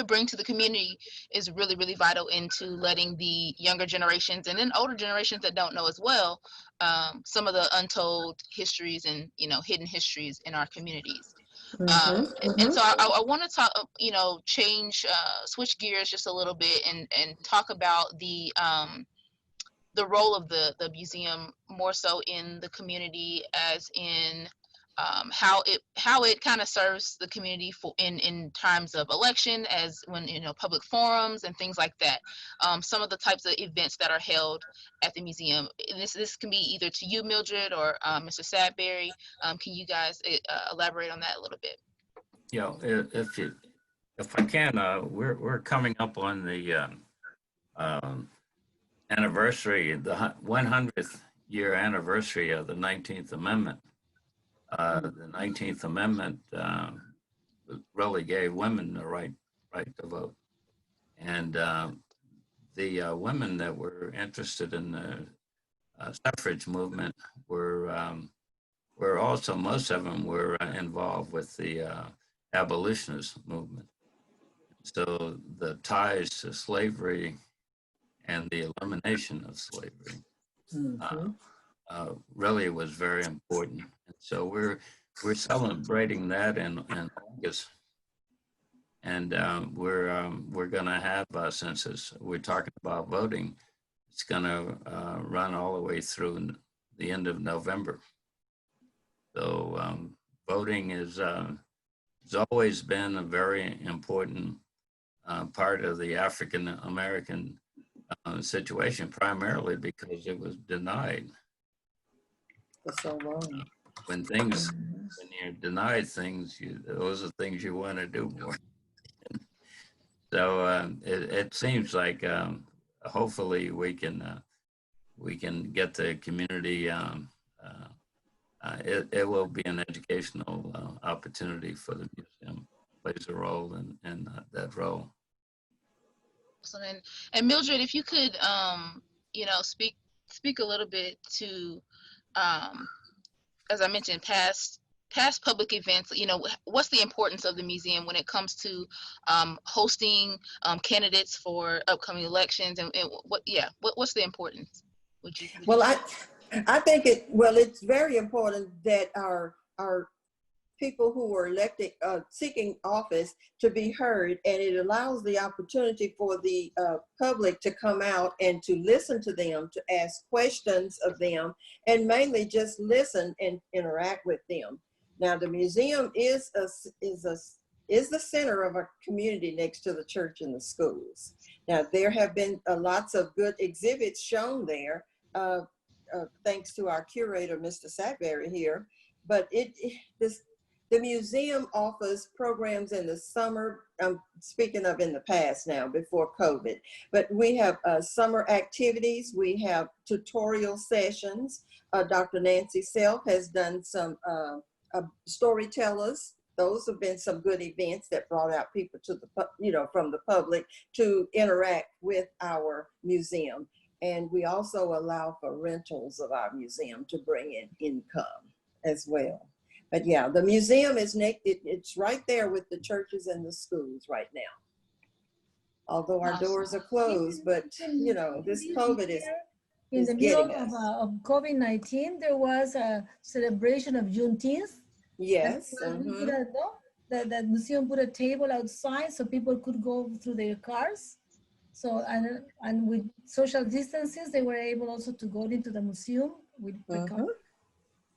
bring to the community, is really, really vital into letting the younger generations and then older generations that don't know as well some of the untold histories and hidden histories in our communities. And so I want to talk, switch gears just a little bit and talk about the role of the museum more so in the community, as in how it kind of serves the community for in times of election, as when public forums and things like that. Some of the types of events that are held at the museum. This can be either to you, Mildred, or Mr. Sadberry. Can you guys elaborate on that a little bit? Yeah, if I can, we're coming up on the anniversary, the 100th year anniversary of the 19th Amendment. The 19th Amendment really gave women the right to vote, and the women that were interested in the suffrage movement were also, most of them were involved with the abolitionist movement. So the ties to slavery and the elimination of slavery really was very important. And so we're celebrating that in August, and we're going to have since we're talking about voting, it's going to run all the way through the end of November. So voting has always been a very important part of the African American situation, primarily because it was denied. For so long. When you're denied things, those are things you want to do more. So it seems like hopefully we can get the community. It will be an educational opportunity for the museum. Plays a role in that role. And Mildred, if you could, speak a little bit to, as I mentioned, past public events. What's the importance of the museum when it comes to hosting candidates for upcoming elections, and what's the importance? Well, I think it's very important that our people who are elected, seeking office to be heard, and it allows the opportunity for the public to come out and to listen to them, to ask questions of them, and mainly just listen and interact with them. Now, the museum is the center of a community next to the church and the schools. Now, there have been lots of good exhibits shown there, thanks to our curator, Mr. Sadberry here. But the museum offers programs in the summer. I'm speaking of in the past now, before COVID. But we have summer activities. We have tutorial sessions. Dr. Nancy Self has done some storytellers. Those have been some good events that brought out people to the, from the public to interact with our museum. And we also allow for rentals of our museum to bring in income as well. But yeah, the museum is it's right there with the churches and the schools right now. Although our doors are closed, but this COVID is in the middle getting us. of COVID-19, there was a celebration of Juneteenth. Yes. The museum put a table outside so people could go through their cars. So, and with social distances, they were able also to go into the museum with precaution.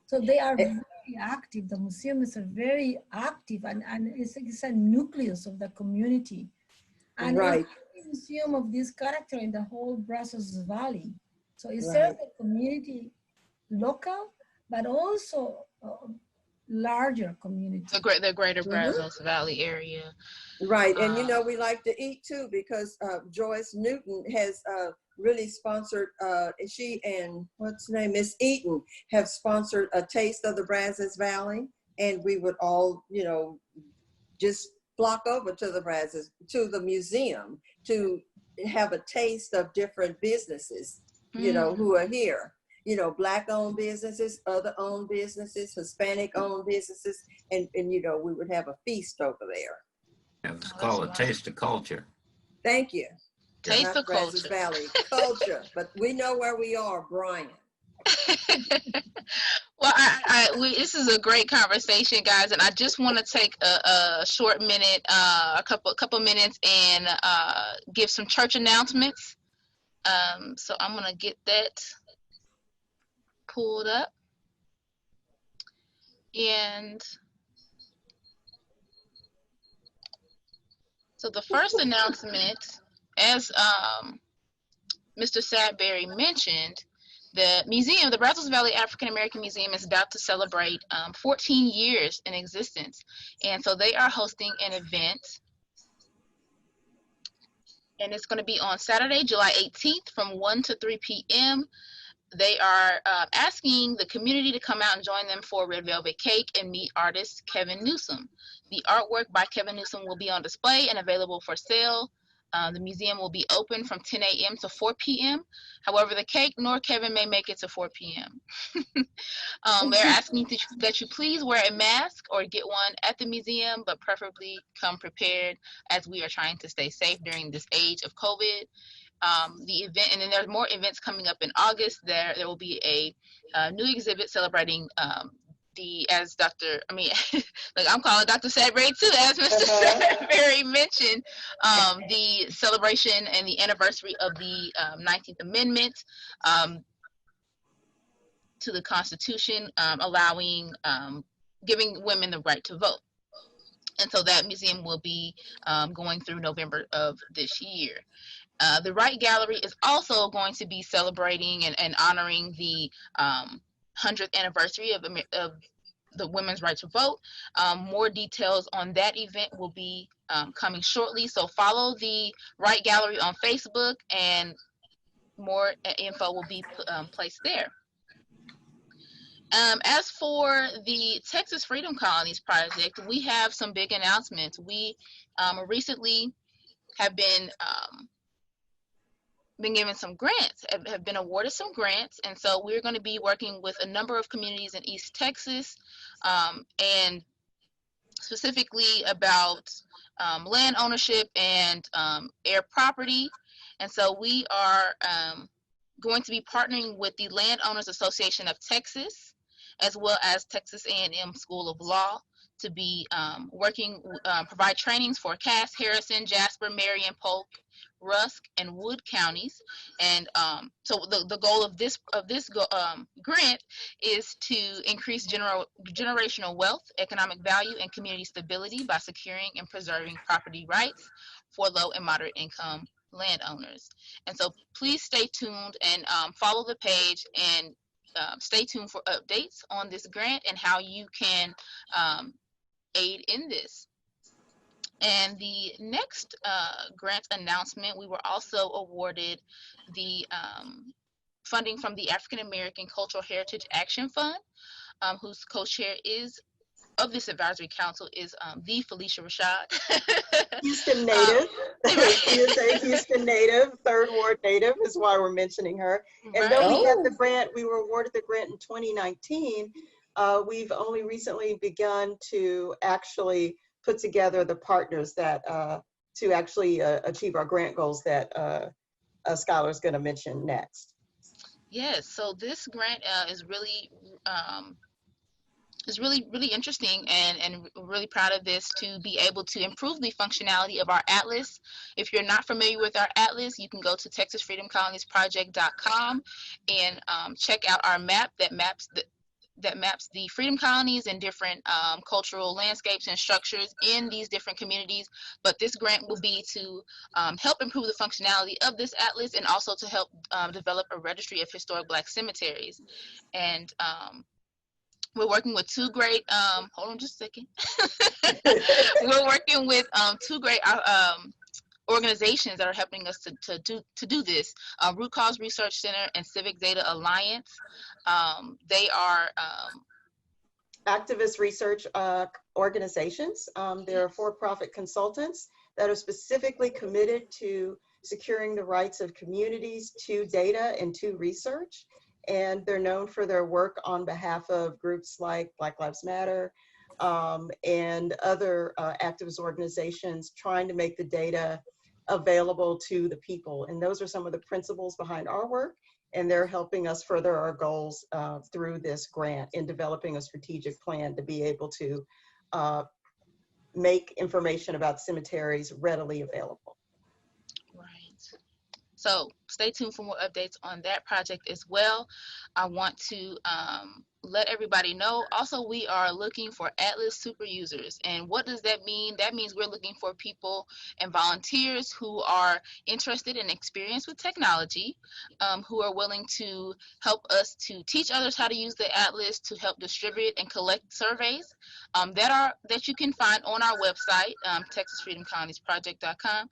So they are very active. The museum is very active, and it's a nucleus of the community. And right. It's a museum of this character in the whole Brazos Valley. So it serves the community local, but also larger community. The greater Brazos Valley area. Right, and we like to eat too, because Joyce Newton has really sponsored, she and what's her name, Miss Eaton, have sponsored a taste of the Brazos Valley, and we would all, just flock over to the Brazos, to the museum, to have a taste of different businesses, who are here. Black-owned businesses, other-owned businesses, Hispanic-owned businesses, and we would have a feast over there. It's called a taste of culture. Thank you. Taste of Brazos culture. Valley culture, but we know where we are, Brian. Well, this is a great conversation, guys, and I just want to take a short minute, a couple minutes, and give some church announcements. So I'm gonna get that pulled up, and so the first announcement, as Mr. Sadberry mentioned, the Brazos Valley African American Museum is about to celebrate 14 years in existence, and so they are hosting an event, and it's going to be on Saturday, July 18th from 1 to 3 p.m. They are asking the community to come out and join them for Red Velvet Cake and meet artist Kevin Newsom. The artwork by Kevin Newsom will be on display and available for sale. The museum will be open from 10 a.m. to 4 p.m. However, the cake nor Kevin may make it to 4 p.m. They're asking that you please wear a mask or get one at the museum, but preferably come prepared, as we are trying to stay safe during this age of COVID. The event, and then there's more events coming up in August. There will be a new exhibit celebrating as I'm calling Dr. Sadberry too, as Mr. Sadberry mentioned, the celebration and the anniversary of the 19th Amendment to the Constitution, giving women the right to vote. And so that museum will be going through November of this year. The Wright Gallery is also going to be celebrating and honoring the 100th anniversary of the women's right to vote. More details on that event will be coming shortly, so follow the Wright Gallery on Facebook, and more info will be placed there. As for the Texas Freedom Colonies project, we have some big announcements. We recently have been given some grants, have been awarded some grants, and so we're going to be working with a number of communities in East Texas, and specifically about land ownership and air property. And so we are going to be partnering with the Landowners Association of Texas, as well as Texas A&M School of Law, to be provide trainings for Cass, Harrison, Jasper, Marion, Polk, Rusk, and Wood counties. And so the goal of this grant is to increase generational wealth, economic value, and community stability by securing and preserving property rights for low and moderate income landowners. And so please stay tuned and follow the page, and stay tuned for updates on this grant and how you can aid in this. And the next grant announcement, we were also awarded the funding from the African American Cultural Heritage Action Fund, whose co-chair of this advisory council is the Felicia Rashad. Houston native. She is a Houston native, Third Ward native is why we're mentioning her. And though we got the grant, we were awarded the grant in 2019, we've only recently begun to actually put together the partners that to actually achieve our grant goals that Skylar is going to mention next. Yes, so this grant is really really interesting, and really proud of this, to be able to improve the functionality of our atlas. If you're not familiar with our atlas, you can go to TexasFreedomColoniesProject.com and check out our map that maps the freedom colonies and different cultural landscapes and structures in these different communities. But this grant will be to help improve the functionality of this atlas, and also to help develop a registry of historic Black cemeteries. And we're working with two great, hold on just a second. We're working with two great organizations that are helping us to do this. Root Cause Research Center and Civic Data Alliance. They are activist research organizations. They're for-profit consultants that are specifically committed to securing the rights of communities to data and to research. And they're known for their work on behalf of groups like Black Lives Matter and other activist organizations trying to make the data available to the people. And those are some of the principles behind our work. And they're helping us further our goals through this grant in developing a strategic plan to be able to make information about cemeteries readily available. right. So stay tuned for more updates on that project as well. I want to let everybody know also, we are looking for Atlas super users. And what does that mean? That means we're looking for people and volunteers who are interested and experienced with technology, who are willing to help us to teach others how to use the Atlas, to help distribute and collect surveys that you can find on our website, TexasFreedomColoniesProject.com,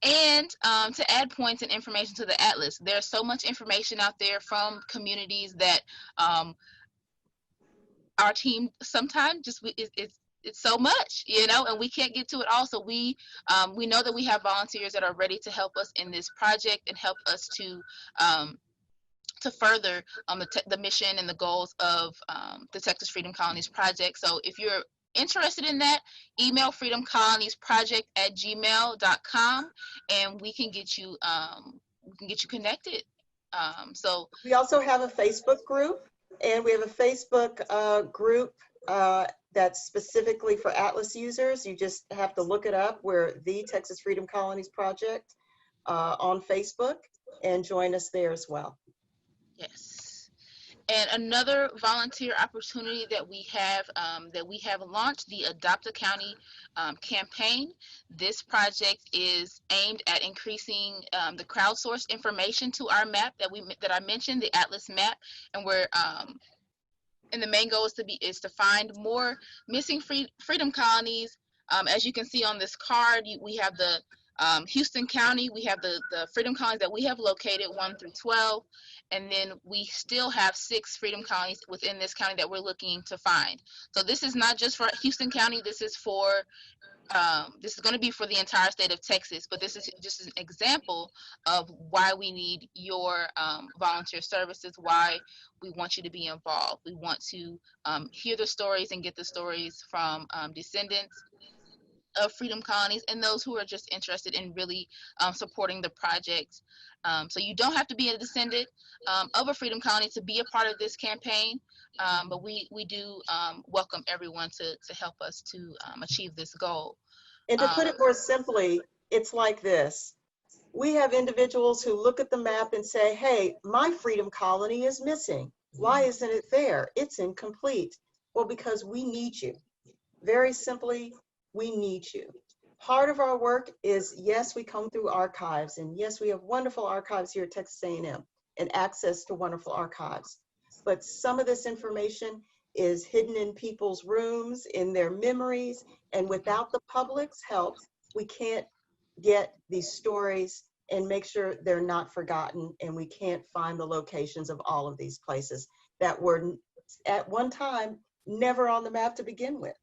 and to add points and information to the Atlas. There's so much information out there from communities that our team sometimes just it's so much, and we can't get to it all. So we know that we have volunteers that are ready to help us in this project and help us to further the mission and the goals of the Texas Freedom Colonies Project. So if you're interested in that, email freedomcoloniesproject@gmail.com, and we can get you connected. So we also have a Facebook group, and we have a Facebook group that's specifically for Atlas users. You just have to look it up. We're the Texas Freedom Colonies Project on Facebook, and join us there as well. yes. And another volunteer opportunity that we have launched, the Adopt a County campaign. This project is aimed at increasing the crowdsourced information to our map that I mentioned, the Atlas map, and we're and the main goal is to find more missing freedom colonies. As you can see on this card, we have the Houston County, we have the freedom colonies that we have located 1 through 12, and then we still have 6 freedom colonies within this county that we're looking to find. So this is not just for Houston County, this is going to be for the entire state of Texas, but this is just an example of why we need your volunteer services, why we want you to be involved. We want to hear the stories and get the stories from descendants of Freedom Colonies and those who are just interested in really supporting the project. So you don't have to be a descendant of a Freedom Colony to be a part of this campaign, but we do welcome everyone to help us to achieve this goal. And to put it more simply, it's like this. We have individuals who look at the map and say, hey, my Freedom Colony is missing. Why isn't it there? It's incomplete. Well, because we need you. Very simply, we need you. Part of our work is, yes, we come through archives, and yes, we have wonderful archives here at Texas A&M and access to wonderful archives. But some of this information is hidden in people's rooms, in their memories, and without the public's help, we can't get these stories and make sure they're not forgotten, and we can't find the locations of all of these places that were at one time never on the map to begin with.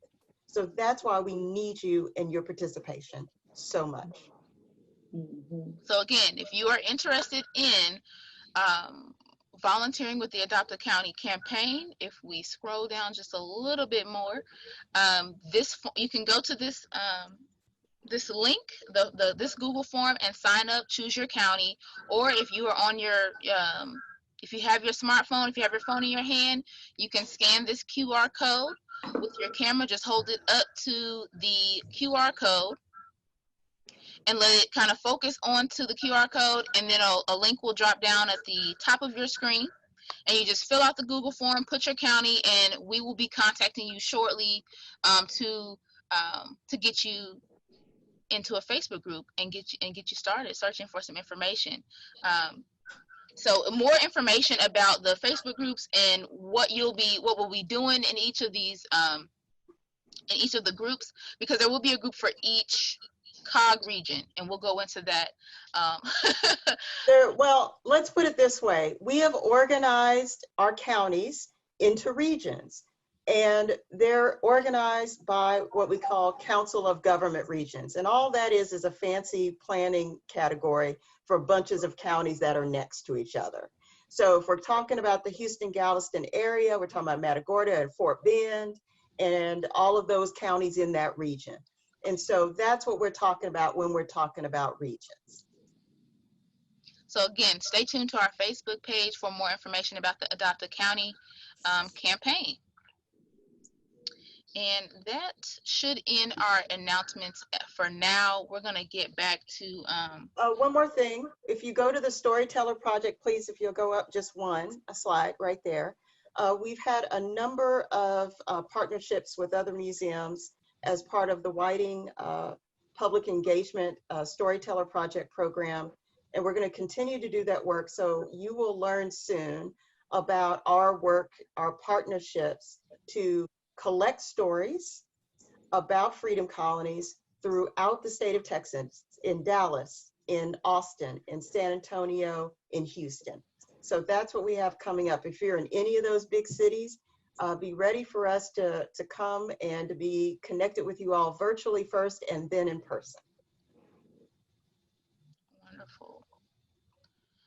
So that's why we need you and your participation so much. So again, if you are interested in volunteering with the Adopt a County campaign, if we scroll down just a little bit more, you can go to this this link, this Google form, and sign up, choose your county, or if you are on your if you have your smartphone, if you have your phone in your hand, you can scan this QR code with your camera. Just hold it up to the QR code and let it kind of focus onto the QR code, and then a link will drop down at the top of your screen, and you just fill out the Google form, put your county, and we will be contacting you shortly to get you into a Facebook group and get you started searching for some information. So more information about the Facebook groups and what we'll be doing in each of these in each of the groups, because there will be a group for each COG region, and we'll go into that. Well, let's put it this way. We have organized our counties into regions, and they're organized by what we call Council of Government Regions. And all that is a fancy planning category for bunches of counties that are next to each other. So if we're talking about the Houston-Galveston area, we're talking about Matagorda and Fort Bend and all of those counties in that region. And so that's what we're talking about when we're talking about regions. So again, stay tuned to our Facebook page for more information about the Adopt a County campaign. And that should end our announcements for now. We're going to get back to one more thing. If you go to the Storyteller Project, please, if you'll go up just a slide right there. We've had a number of partnerships with other museums as part of the Whiting Public Engagement Storyteller Project program. And we're going to continue to do that work. So you will learn soon about our work, our partnerships to collect stories about Freedom Colonies throughout the state of Texas, in Dallas, in Austin, in San Antonio, in Houston. So that's what we have coming up. If you're in any of those big cities, be ready for us to come and to be connected with you all virtually first and then in person. Wonderful.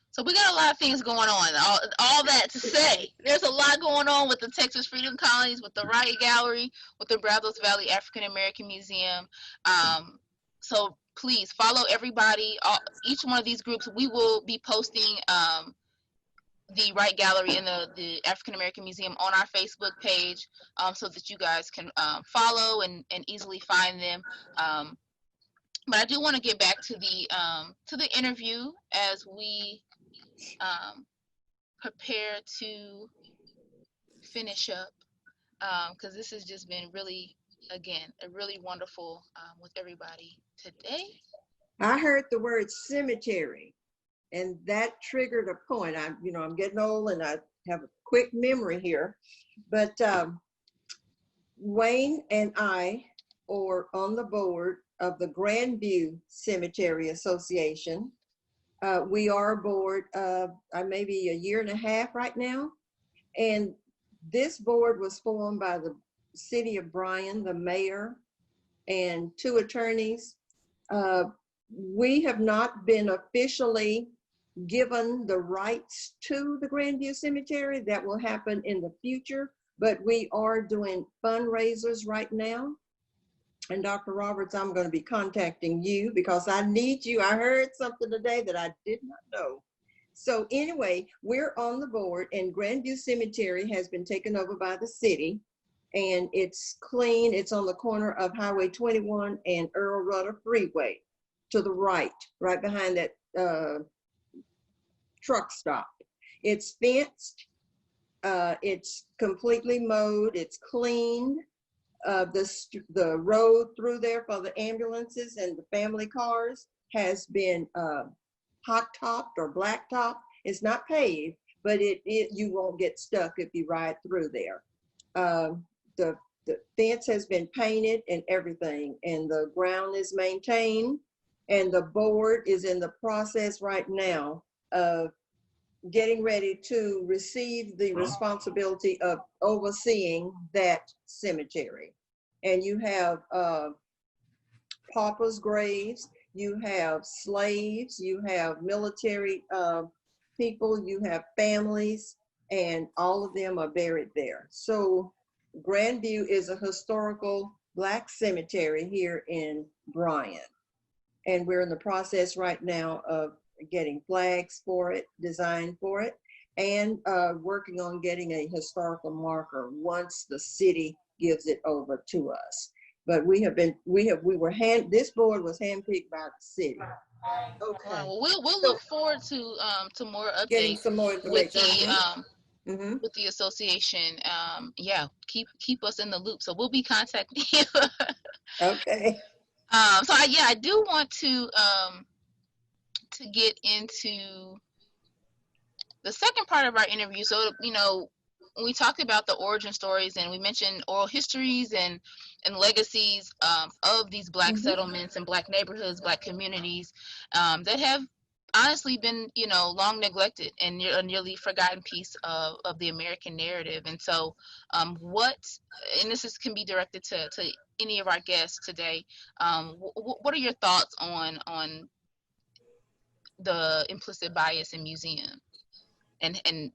So we got a lot of things going on. All that to say, there's a lot going on with the Texas Freedom Colonies, with the Riot Gallery, with the Brazos Valley African American Museum. So please follow everybody. Each one of these groups, we will be posting the Riot Gallery and the African American Museum on our Facebook page, so that you guys can follow and easily find them. But I do want to get back to the interview as we prepare to finish up, because this has just been really, again, a really wonderful with everybody today. I heard the word cemetery, and that triggered a point. I'm getting old and I have a quick memory here, but Wayne and I are on the board of the Grandview Cemetery Association. We are aboard maybe a year and a half right now. And this board was formed by the city of Bryan, the mayor, and 2 attorneys. We have not been officially given the rights to the Grandview Cemetery. That will happen in the future, but we are doing fundraisers right now. And Dr. Roberts, I'm going to be contacting you because I need you. I heard something today that I did not know. So anyway, we're on the board, and Grandview Cemetery has been taken over by the city, and it's clean. It's on the corner of Highway 21 and Earl Rudder Freeway to the right behind that truck stop. It's fenced. It's completely mowed. It's clean. The road through there for the ambulances and the family cars has been hot topped or black topped. It's not paved, but you won't get stuck if you ride through there. The fence has been painted and everything, and the ground is maintained, and the board is in the process right now of getting ready to receive the responsibility of overseeing that cemetery. And you have paupers' graves, you have slaves, you have military people, you have families, and all of them are buried there. So Grandview is a historical Black cemetery here in Bryan. And we're in the process right now of getting flags for it, design for it, and working on getting a historical marker once the city gives it over to us. But this board was handpicked by the city. Okay. Well, we'll look forward to more Getting updates some more with information. the with the association. Yeah, keep us in the loop. So we'll be contacting you. Okay. So I do want to get into the second part of our interview. So, when we talked about the origin stories and we mentioned oral histories and legacies of these Black settlements and Black neighborhoods, Black communities that have honestly been, long neglected and a nearly forgotten piece of the American narrative. And so and this can be directed to any of our guests today. What are your thoughts on the implicit bias in museum and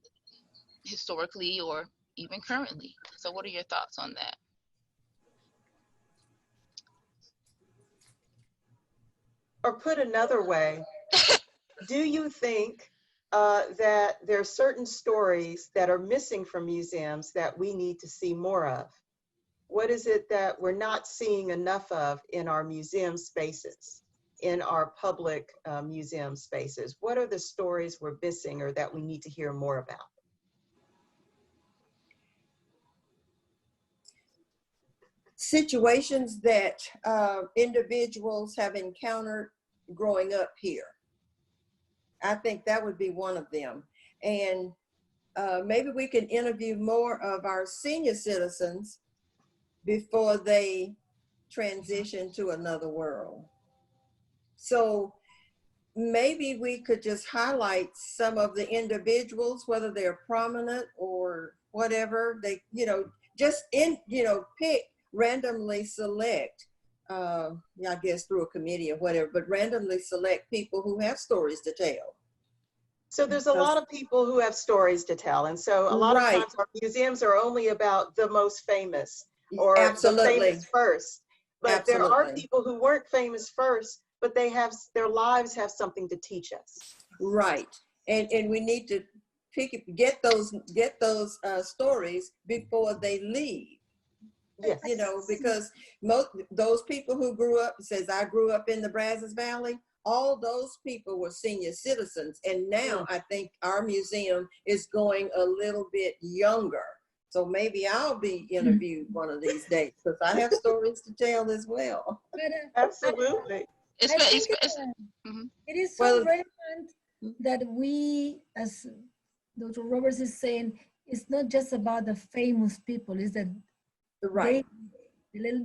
historically or even currently? So what are your thoughts on that? Or put another way, do you think that there are certain stories that are missing from museums that we need to see more of? What is it that we're not seeing enough of in our museum spaces, in our public museum spaces? What are the stories we're missing or that we need to hear more about? Situations that individuals have encountered growing up here. I think that would be one of them. And maybe we can interview more of our senior citizens before they transition to another world. So maybe we could just highlight some of the individuals, whether they're prominent or whatever, they, just pick, randomly select, I guess through a committee or whatever, but randomly select people who have stories to tell. So there's a lot of people who have stories to tell. And so a lot of times our museums are only about the most famous or the famous first. But there are people who weren't famous first, but their lives have something to teach us. Right. And we need to get those stories before they leave. Yes. Because those people who grew up, says I grew up in the Brazos Valley, all those people were senior citizens. And now I think our museum is going a little bit younger. So maybe I'll be interviewed one of these days because I have stories to tell as well. Absolutely. It is so relevant that we, as Dr. Roberts is saying, it's not just about the famous people, it's that the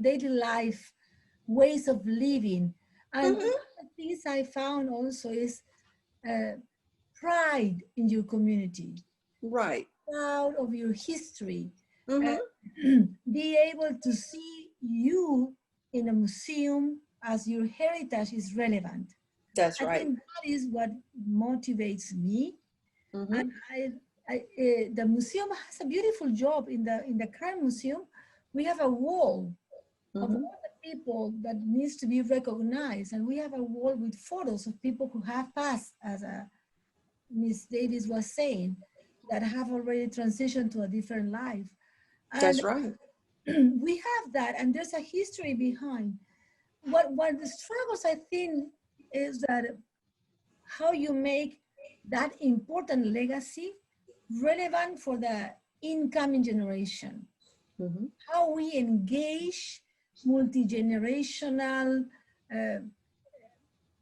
daily life, ways of living. And one of the things I found also is pride in your community. Right. Proud of your history. Be able to see you in a museum as your heritage is relevant. That's right. I think that is what motivates me. And the museum has a beautiful job in the current museum. We have a wall of all the people that needs to be recognized. And we have a wall with photos of people who have passed, as Miss Davis was saying, that have already transitioned to a different life. And That's right. we have that, and there's a history behind. What the struggles, I think, is that how you make that important legacy relevant for the incoming generation. Mhm. How we engage multi-generational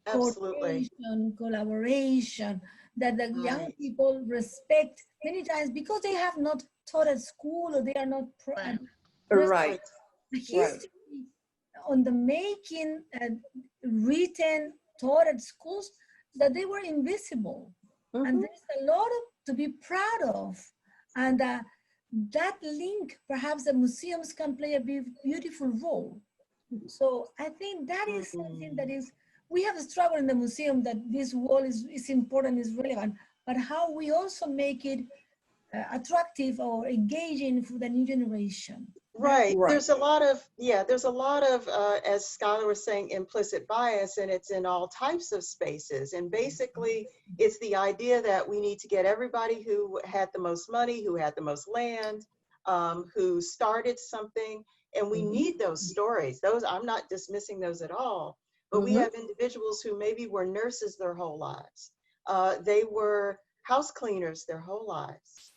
Absolutely. collaboration, that the young Right. people respect many times because they have not taught at school or they are not Right. there's Right. a Right. history on the making written taught at schools that they were invisible. Mhm. And there's a lot to be proud of. And that link, perhaps the museums can play a beautiful role. So I think that is something that is, we have a struggle in the museum that this wall is important, is relevant, but how we also make it attractive or engaging for the new generation. Right. Right. There's a lot of, as Skylar was saying, implicit bias, and it's in all types of spaces. And basically, it's the idea that we need to get everybody who had the most money, who had the most land, who started something, and we need those stories. Those, I'm not dismissing those at all, but we have individuals who maybe were nurses their whole lives. They were house cleaners their whole lives.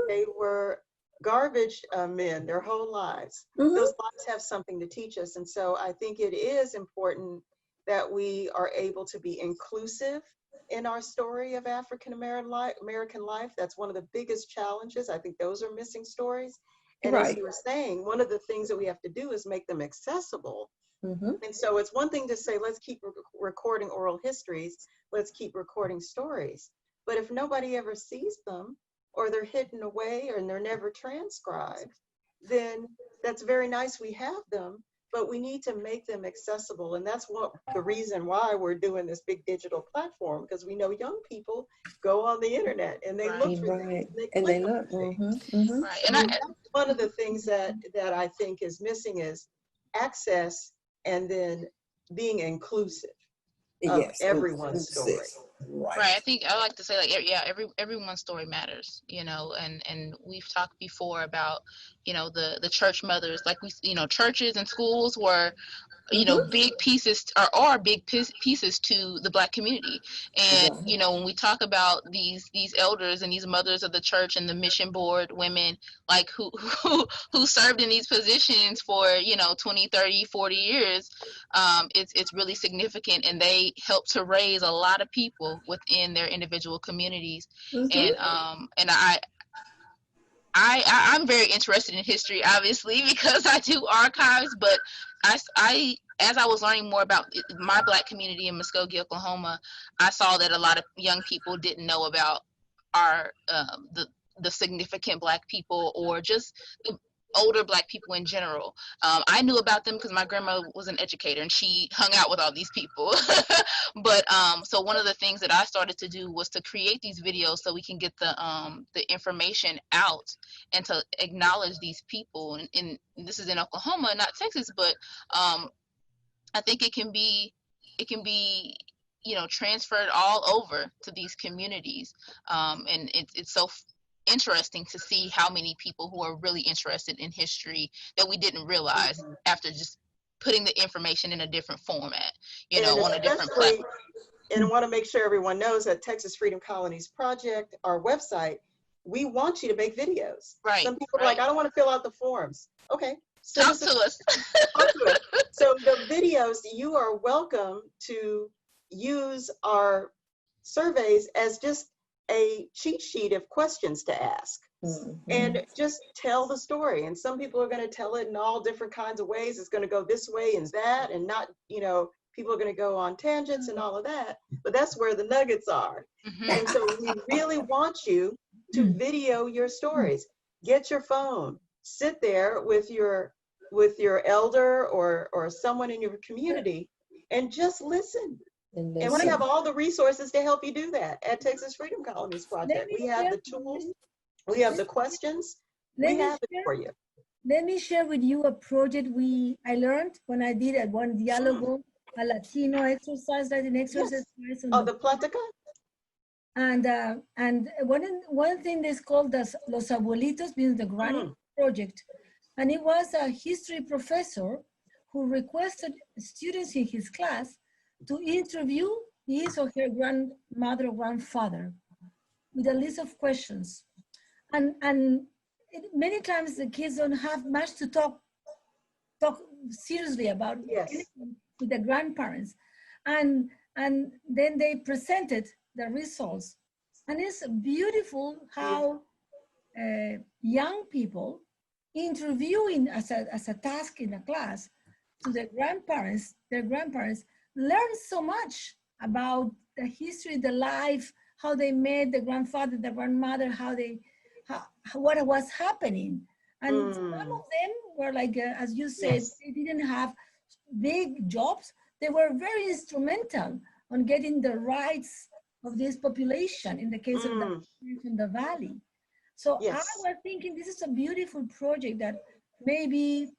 They were garbage men their whole lives. Those lives have something to teach us. And so I think it is important that we are able to be inclusive in our story of African American life. That's one of the biggest challenges. I think those are missing stories. And as you were saying, one of the things that we have to do is make them accessible. And so it's one thing to say, let's keep recording oral histories, let's keep recording stories. But if nobody ever sees them, or they're hidden away and they're never transcribed, then that's very nice we have them, but we need to make them accessible. And that's what the reason why we're doing this big digital platform, because we know young people go on the internet and they look for things, And they click look. on things. Right. And That's one of the things that I think is missing is access and then being inclusive of everyone's story. Right. I think I like to say, like, yeah, everyone's story matters, you know, and we've talked before about, you know, the church mothers, like we, you know, churches and schools were, you know, big pieces are big pieces to the Black community. And, you know, when we talk about these elders and these mothers of the church and the mission board women, like who served in these positions for, you know, 20, 30, 40 years, it's really significant. And they help to raise a lot of people within their individual communities. And I'm very interested in history, obviously, because I do archives, but I as I was learning more about my Black community in Muskogee, Oklahoma, I saw that a lot of young people didn't know about our the significant Black people, or just the older Black people in general. I knew about them because my grandma was an educator and she hung out with all these people. But so one of the things that I started to do was to create these videos so we can get the information out and to acknowledge these people. And this is in Oklahoma, not Texas, but I think it can be, you know, transferred all over to these communities. And it's so interesting to see how many people who are really interested in history that we didn't realize after just putting the information in a different format, you know, on a different platform. And I want to make sure everyone knows that Texas Freedom Colonies Project, our website, we want you to make videos. Right. Some people are like, I don't want to fill out the forms. Okay. Talk to us. So the videos, you are welcome to use our surveys as just a cheat sheet of questions to ask. And just tell the story. And some people are going to tell it in all different kinds of ways. It's going to go this way and that, and not, you know, people are going to go on tangents and all of that, but that's where the nuggets are. And so we really want you to video your stories. Get your phone, sit there with your elder or someone in your community and just listen. And we have all the resources to help you do that at Texas Freedom Colonies Project. We have the tools, we have the questions, we have it for you. let me share with you a project I learned when I did one diálogo, a Latino exercise, like an exercise. Yes. On Oh, the Plática? And one thing is called Los Abuelitos, means the Granny Project. And it was a history professor who requested students in his class to interview his or her grandmother or grandfather with a list of questions. And many times the kids don't have much to talk seriously about with the grandparents. And then they presented the results. And it's beautiful how young people interviewing as a task in a class to their grandparents learn so much about the history, the life, how they met the grandfather, the grandmother, what was happening. And some of them were like, as you said, they didn't have big jobs. They were very instrumental on getting the rights of this population in the case of the valley. So I was thinking this is a beautiful project that maybe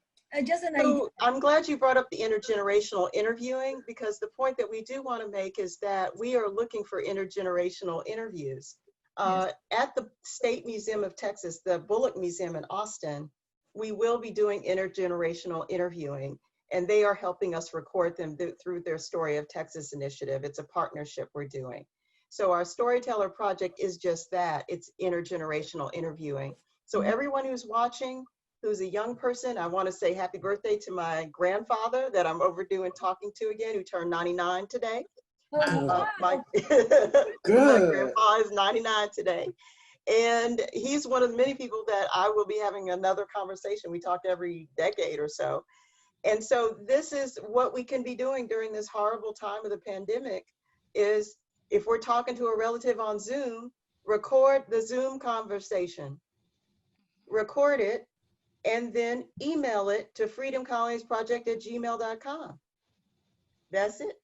just an idea. I'm glad you brought up the intergenerational interviewing, because the point that we do want to make is that we are looking for intergenerational interviews. At the State Museum of Texas, the Bullock Museum in Austin, we will be doing intergenerational interviewing, and they are helping us record them through their Story of Texas initiative. It's a partnership we're doing. So our Storyteller project is just that. It's intergenerational interviewing. So everyone who's watching, who's a young person, I want to say happy birthday to my grandfather that I'm overdue and talking to again, who turned 99 today. My grandpa is 99 today. And he's one of the many people that I will be having another conversation. We talk every decade or so. And so this is what we can be doing during this horrible time of the pandemic is, if we're talking to a relative on Zoom, record the Zoom conversation, record it, and then email it to freedomcoloniesproject@gmail.com. That's it.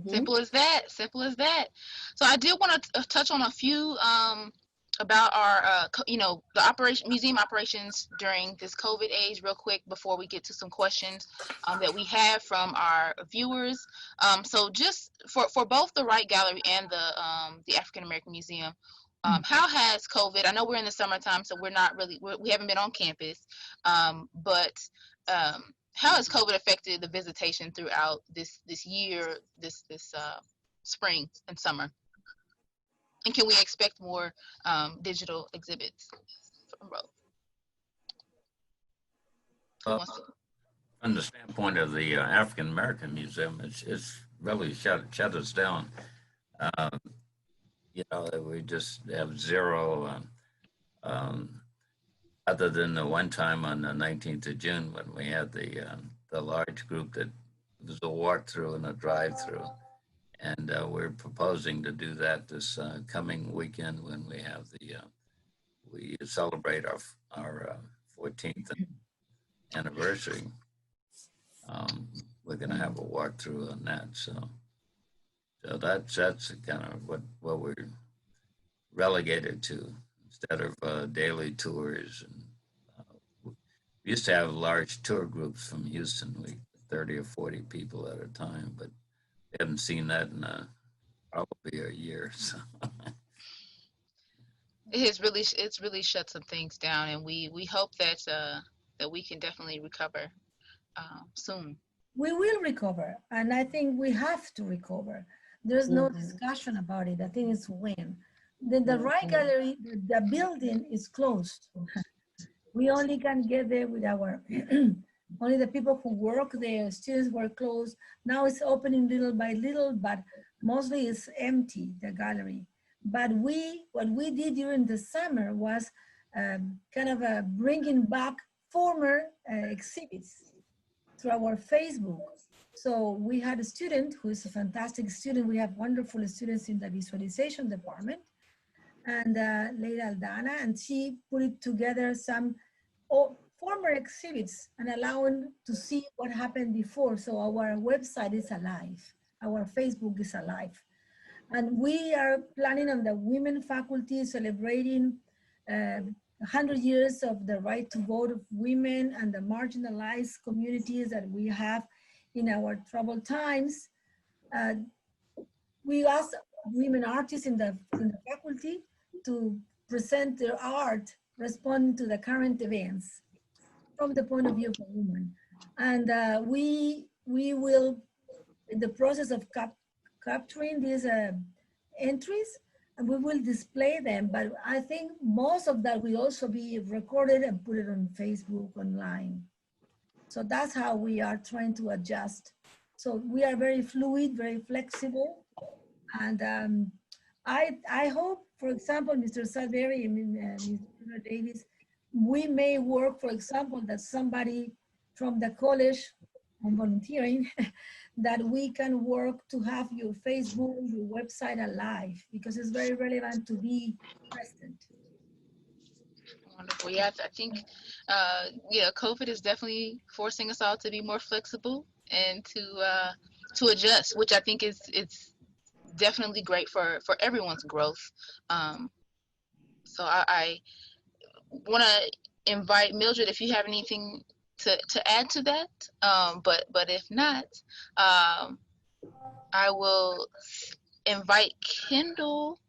Simple as that. Simple as that. So I did want to touch on a few about our, the museum operations during this COVID age real quick before we get to some questions that we have from our viewers. So just for both the Wright Gallery and the African American Museum, how has COVID, I know we're in the summertime, so we haven't been on campus, but how has COVID affected the visitation throughout this year, this spring and summer? And can we expect more digital exhibits from both? From the standpoint of the African American Museum, it's really shut us down. We just have zero, other than the one time on the 19th of June when we had the large group that was a walkthrough and a drive-through. And we're proposing to do that this coming weekend when we have we celebrate our 14th anniversary. We're going to have a walkthrough on that. So that's kind of what we're relegated to, instead of daily tours. And we used to have large tour groups from Houston, 30 or 40 people at a time, but we haven't seen that in probably a year. So. It's really shut some things down, and we hope that we can definitely recover soon. We will recover, and I think we have to recover. There's no discussion about it. I think it's when. The Wright Gallery, the building is closed. We only can get there with our, only the people who work there, students were closed. Now it's opening little by little, but mostly it's empty, the gallery. But what we did during the summer was kind of bringing back former exhibits through our Facebook. So we had a student who is a fantastic student. We have wonderful students in the visualization department, and Leila Aldana, and she put it together some former exhibits and allowing to see what happened before. So our website is alive. Our Facebook is alive. And we are planning on the women faculty celebrating 100 years of the right to vote of women and the marginalized communities that we have in our troubled times. We asked women artists in the faculty to present their art responding to the current events from the point of view of a woman. And we will, in the process of capturing these entries, and we will display them, but I think most of that will also be recorded and put it on Facebook, online. So that's how we are trying to adjust. So we are very fluid, very flexible. And I hope, for example, Mr. Sadberry and Ms. Mildred Davis, we may work, for example, that somebody from the college on volunteering, that we can work to have your Facebook, your website alive, because it's very relevant to be present. Wonderful. Yeah, I think, yeah, COVID is definitely forcing us all to be more flexible and to adjust, which I think is it's definitely great for everyone's growth. So I want to invite Mildred, if you have anything to add to that, but if not, I will invite Kendall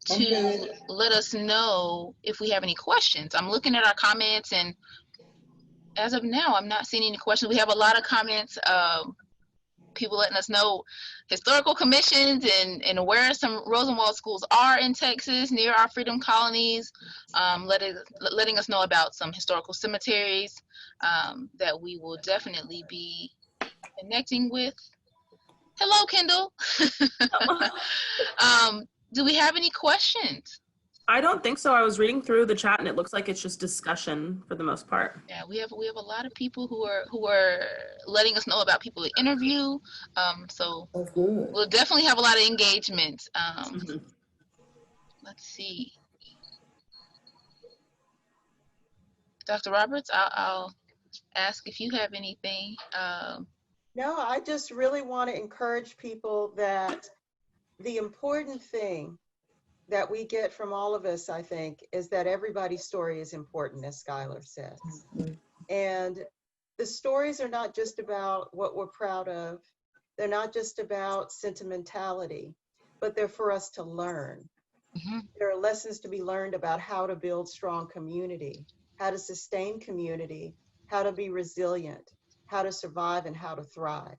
to Okay. let us know if we have any questions. I'm looking at our comments, and as of now, I'm not seeing any questions. We have a lot of comments, people letting us know historical commissions and where some Rosenwald schools are in Texas near our freedom colonies, letting us know about some historical cemeteries that we will definitely be connecting with. Hello, Kendall. Do we have any questions? I don't think so. I was reading through the chat and it looks like it's just discussion for the most part. Yeah, we have a lot of people who are letting us know about people to interview. So That's good. we'll definitely have a lot of engagement. Let's see. Dr. Roberts, I'll ask if you have anything. No, I just really want to encourage people that the important thing that we get from all of us, I think, is that everybody's story is important, as Skylar says. And the stories are not just about what we're proud of. They're not just about sentimentality, but they're for us to learn. There are lessons to be learned about how to build strong community, how to sustain community, how to be resilient, how to survive, and how to thrive.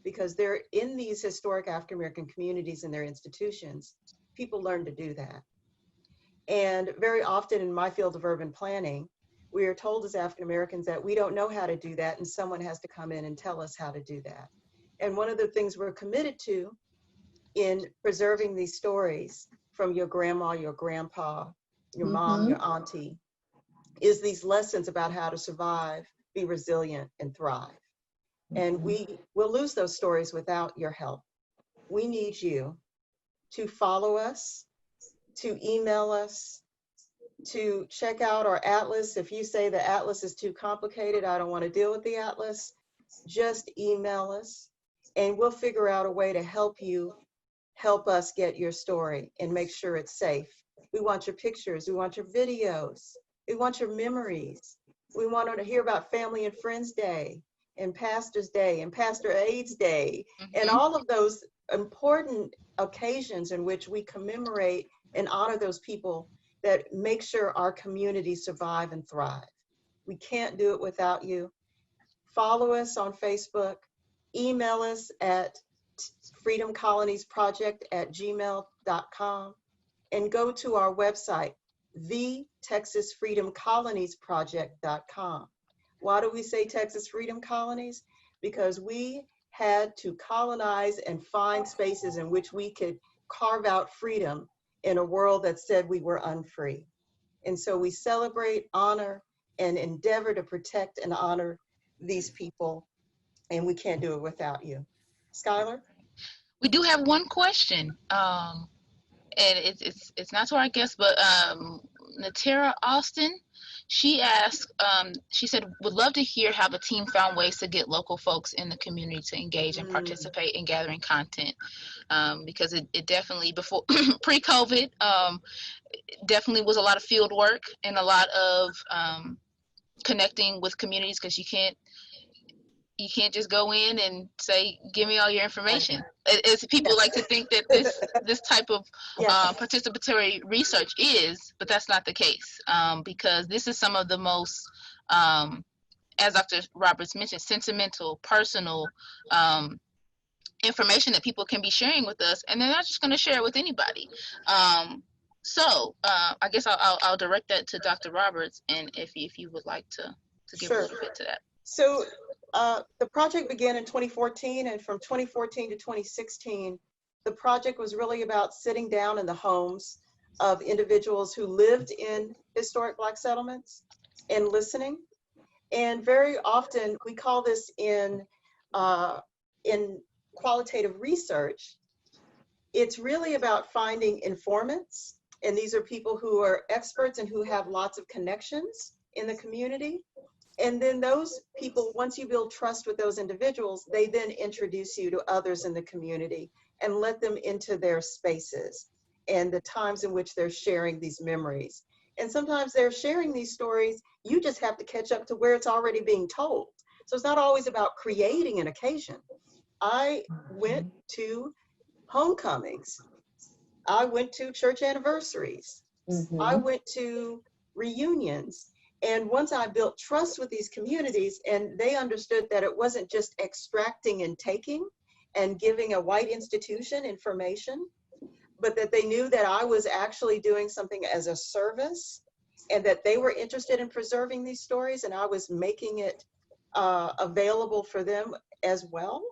Because they're in these historic African-American communities and their institutions, people learn to do that. And very often in my field of urban planning, we are told as African-Americans that we don't know how to do that, and someone has to come in and tell us how to do that. And one of the things we're committed to in preserving these stories from your grandma, your grandpa, your mom, your auntie, is these lessons about how to survive, be resilient, and thrive. And we will lose those stories without your help. We need you to follow us, to email us, to check out our atlas. If you say the atlas is too complicated, I don't want to deal with the atlas, just email us and we'll figure out a way to help you, help us get your story and make sure it's safe. We want your pictures, we want your videos, we want your memories. We want to hear about Family and Friends Day and Pastor's Day and Pastor AIDS Day and all of those important occasions in which we commemorate and honor those people that make sure our communities survive and thrive. We can't do it without you. Follow us on Facebook, email us at freedomcoloniesproject@gmail.com, and go to our website, thetexasfreedomcoloniesproject.com. Why do we say Texas Freedom Colonies? Because we had to colonize and find spaces in which we could carve out freedom in a world that said we were unfree. And so we celebrate, honor, and endeavor to protect and honor these people, and we can't do it without you. Skylar? We do have one question, and it's not to our guest, but Natera Austin. She asked, she said, would love to hear how the team found ways to get local folks in the community to engage and participate in gathering content, because it definitely, before pre-COVID, definitely was a lot of field work and a lot of connecting with communities, because you can't just go in and say, give me all your information. As people like to think that this type of Yes. participatory research is, but that's not the case, because this is some of the most, as Dr. Roberts mentioned, sentimental, personal information that people can be sharing with us, and they're not just going to share it with anybody. So I guess I'll direct that to Dr. Roberts, and if you would like to give a little bit to that. So the project began in 2014, and from 2014 to 2016, the project was really about sitting down in the homes of individuals who lived in historic Black settlements and listening. And very often, we call this in qualitative research, it's really about finding informants. And these are people who are experts and who have lots of connections in the community. And then those people, once you build trust with those individuals, they then introduce you to others in the community and let them into their spaces and the times in which they're sharing these memories. And sometimes they're sharing these stories, you just have to catch up to where it's already being told. So it's not always about creating an occasion. I went to homecomings. I went to church anniversaries. I went to reunions. And once I built trust with these communities and they understood that it wasn't just extracting and taking and giving a white institution information, but that they knew that I was actually doing something as a service and that they were interested in preserving these stories and I was making it available for them as well,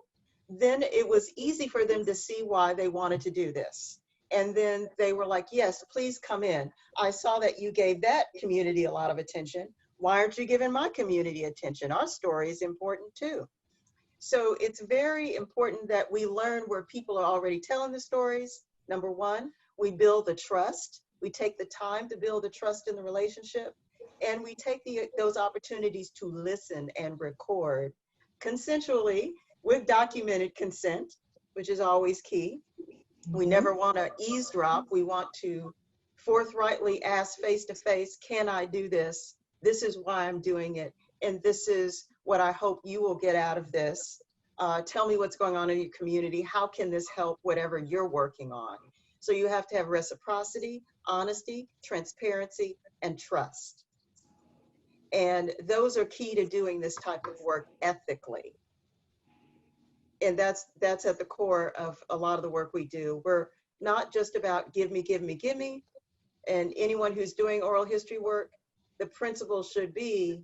then it was easy for them to see why they wanted to do this. And then they were like, yes, please come in. I saw that you gave that community a lot of attention. Why aren't you giving my community attention? Our story is important too. So it's very important that we learn where people are already telling the stories. Number one, we build the trust. We take the time to build the trust in the relationship. And we take those opportunities to listen and record consensually with documented consent, which is always key. We never want to eavesdrop. We want to forthrightly ask face to face, can I do this? This is why I'm doing it. And this is what I hope you will get out of this. Tell me what's going on in your community. How can this help whatever you're working on? So you have to have reciprocity, honesty, transparency, and trust. And those are key to doing this type of work ethically. And that's at the core of a lot of the work we do. We're not just about give me, give me, give me. And anyone who's doing oral history work, the principle should be,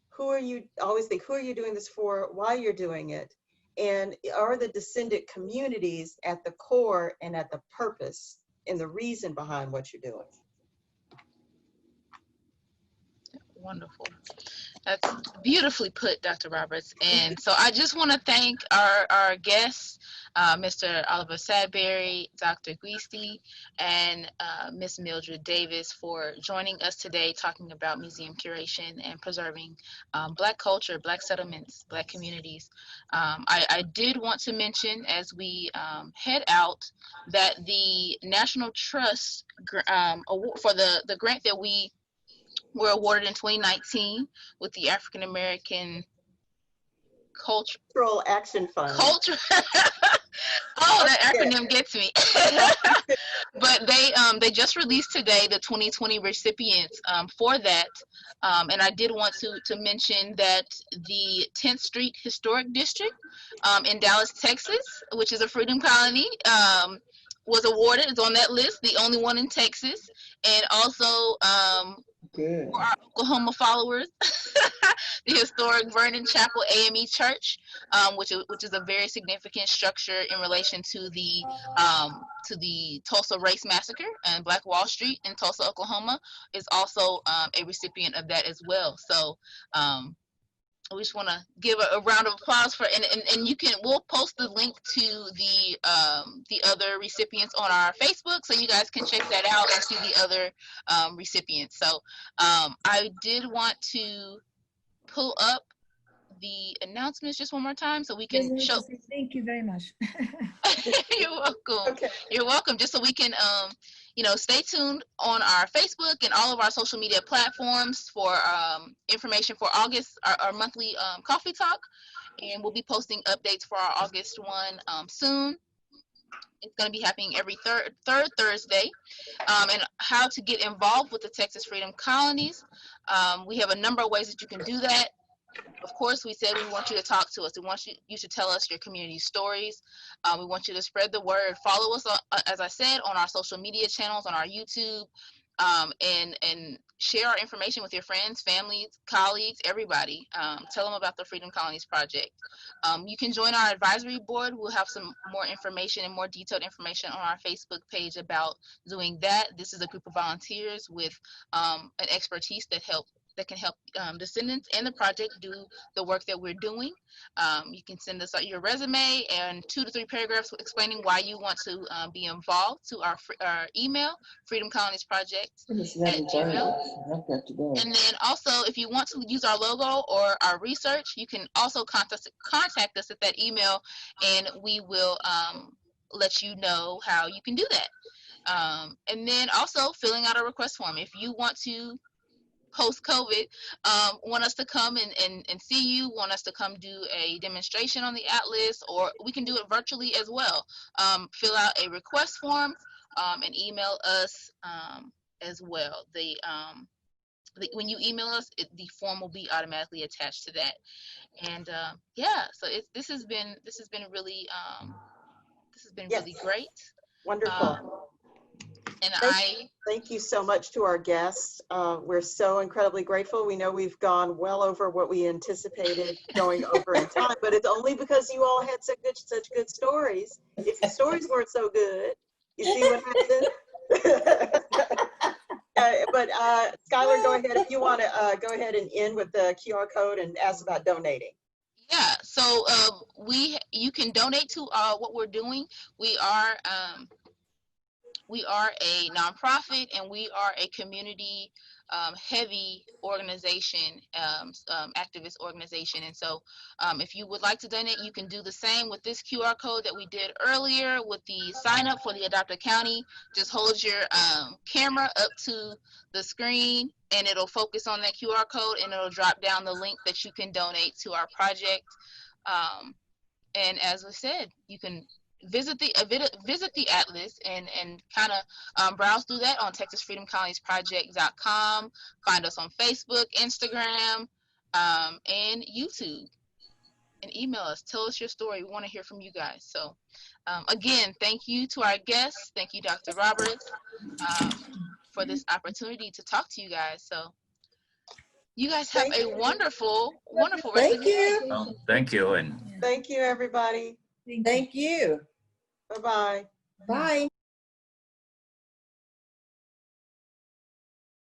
who are you, always think, who are you doing this for, why you're doing it? And are the descendant communities at the core and at the purpose and the reason behind what you're doing? Wonderful. That's beautifully put, Dr. Roberts. And so I just want to thank our guests, Mr. Oliver Sadberry, Dr. Guisti, and Ms. Mildred Davis for joining us today talking about museum curation and preserving Black culture, Black settlements, Black communities. I did want to mention as we head out that the National Trust award for the grant that we were awarded in 2019 with the African American Cultural Action Fund. Culture. Oh, that acronym gets me. But they just released today the 2020 recipients for that. And I did want to mention that the 10th Street Historic District in Dallas, Texas, which is a freedom colony, was awarded. It's on that list, the only one in Texas. And also for our Oklahoma followers, the historic Vernon Chapel AME Church, which is a very significant structure in relation to the Tulsa Race Massacre and Black Wall Street in Tulsa, Oklahoma, is also a recipient of that as well. So we just want to give a round of applause for, and we'll post the link to the other recipients on our Facebook, so you guys can check that out and see the other recipients. So I did want to pull up the announcements just one more time so we can show. Thank you very much. You're welcome. Okay. You're welcome. Just so we can, stay tuned on our Facebook and all of our social media platforms for information for August, our monthly coffee talk. And we'll be posting updates for our August one soon. It's going to be happening every third Thursday. And how to get involved with the Texas Freedom Colonies. We have a number of ways that you can do that. Of course, we said we want you to talk to us. We want you to tell us your community stories. We want you to spread the word. Follow us, as I said, on our social media channels, on our YouTube, and share our information with your friends, families, colleagues, everybody. Tell them about the Freedom Colonies Project. You can join our advisory board. We'll have some more information and more detailed information on our Facebook page about doing that. This is a group of volunteers with an expertise that can help descendants and the project do the work that we're doing. You can send us your resume and 2 to 3 paragraphs explaining why you want to be involved to our email, freedomcoloniesproject@gmail.com. And then also, if you want to use our logo or our research, you can also contact us at that email, and we will let you know how you can do that. And then also filling out a request form. If you want to, post-COVID, want us to come and see you, want us to come do a demonstration on the Atlas, or we can do it virtually as well. Fill out a request form and email us as well. When you email us, the form will be automatically attached to that. And so this has been really really great. Wonderful. And thank you so much to our guests. We're so incredibly grateful. We know we've gone well over what we anticipated going over in time, but it's only because you all had such good stories. If the stories weren't so good, you see what happened? But Skylar, go ahead. If you want to go ahead and end with the QR code and ask about donating. Yeah, so you can donate to what we're doing. We are a nonprofit, and we are a community heavy organization, activist organization. And so if you would like to donate, you can do the same with this QR code that we did earlier with the sign up for the Adopt a County. Just hold your camera up to the screen, and it'll focus on that QR code, and it'll drop down the link that you can donate to our project. And as I said, you can visit the Atlas and kind of browse through that on TexasFreedomColoniesProject.com. Find us on Facebook, Instagram, and YouTube, and email us. Tell us your story. We want to hear from you guys. So again, thank you to our guests. Thank you, Dr. Roberts, for this opportunity to talk to you guys. So you guys have a wonderful rest of the day. Well, thank you. And thank you, everybody. Thank you. Bye-bye. Bye.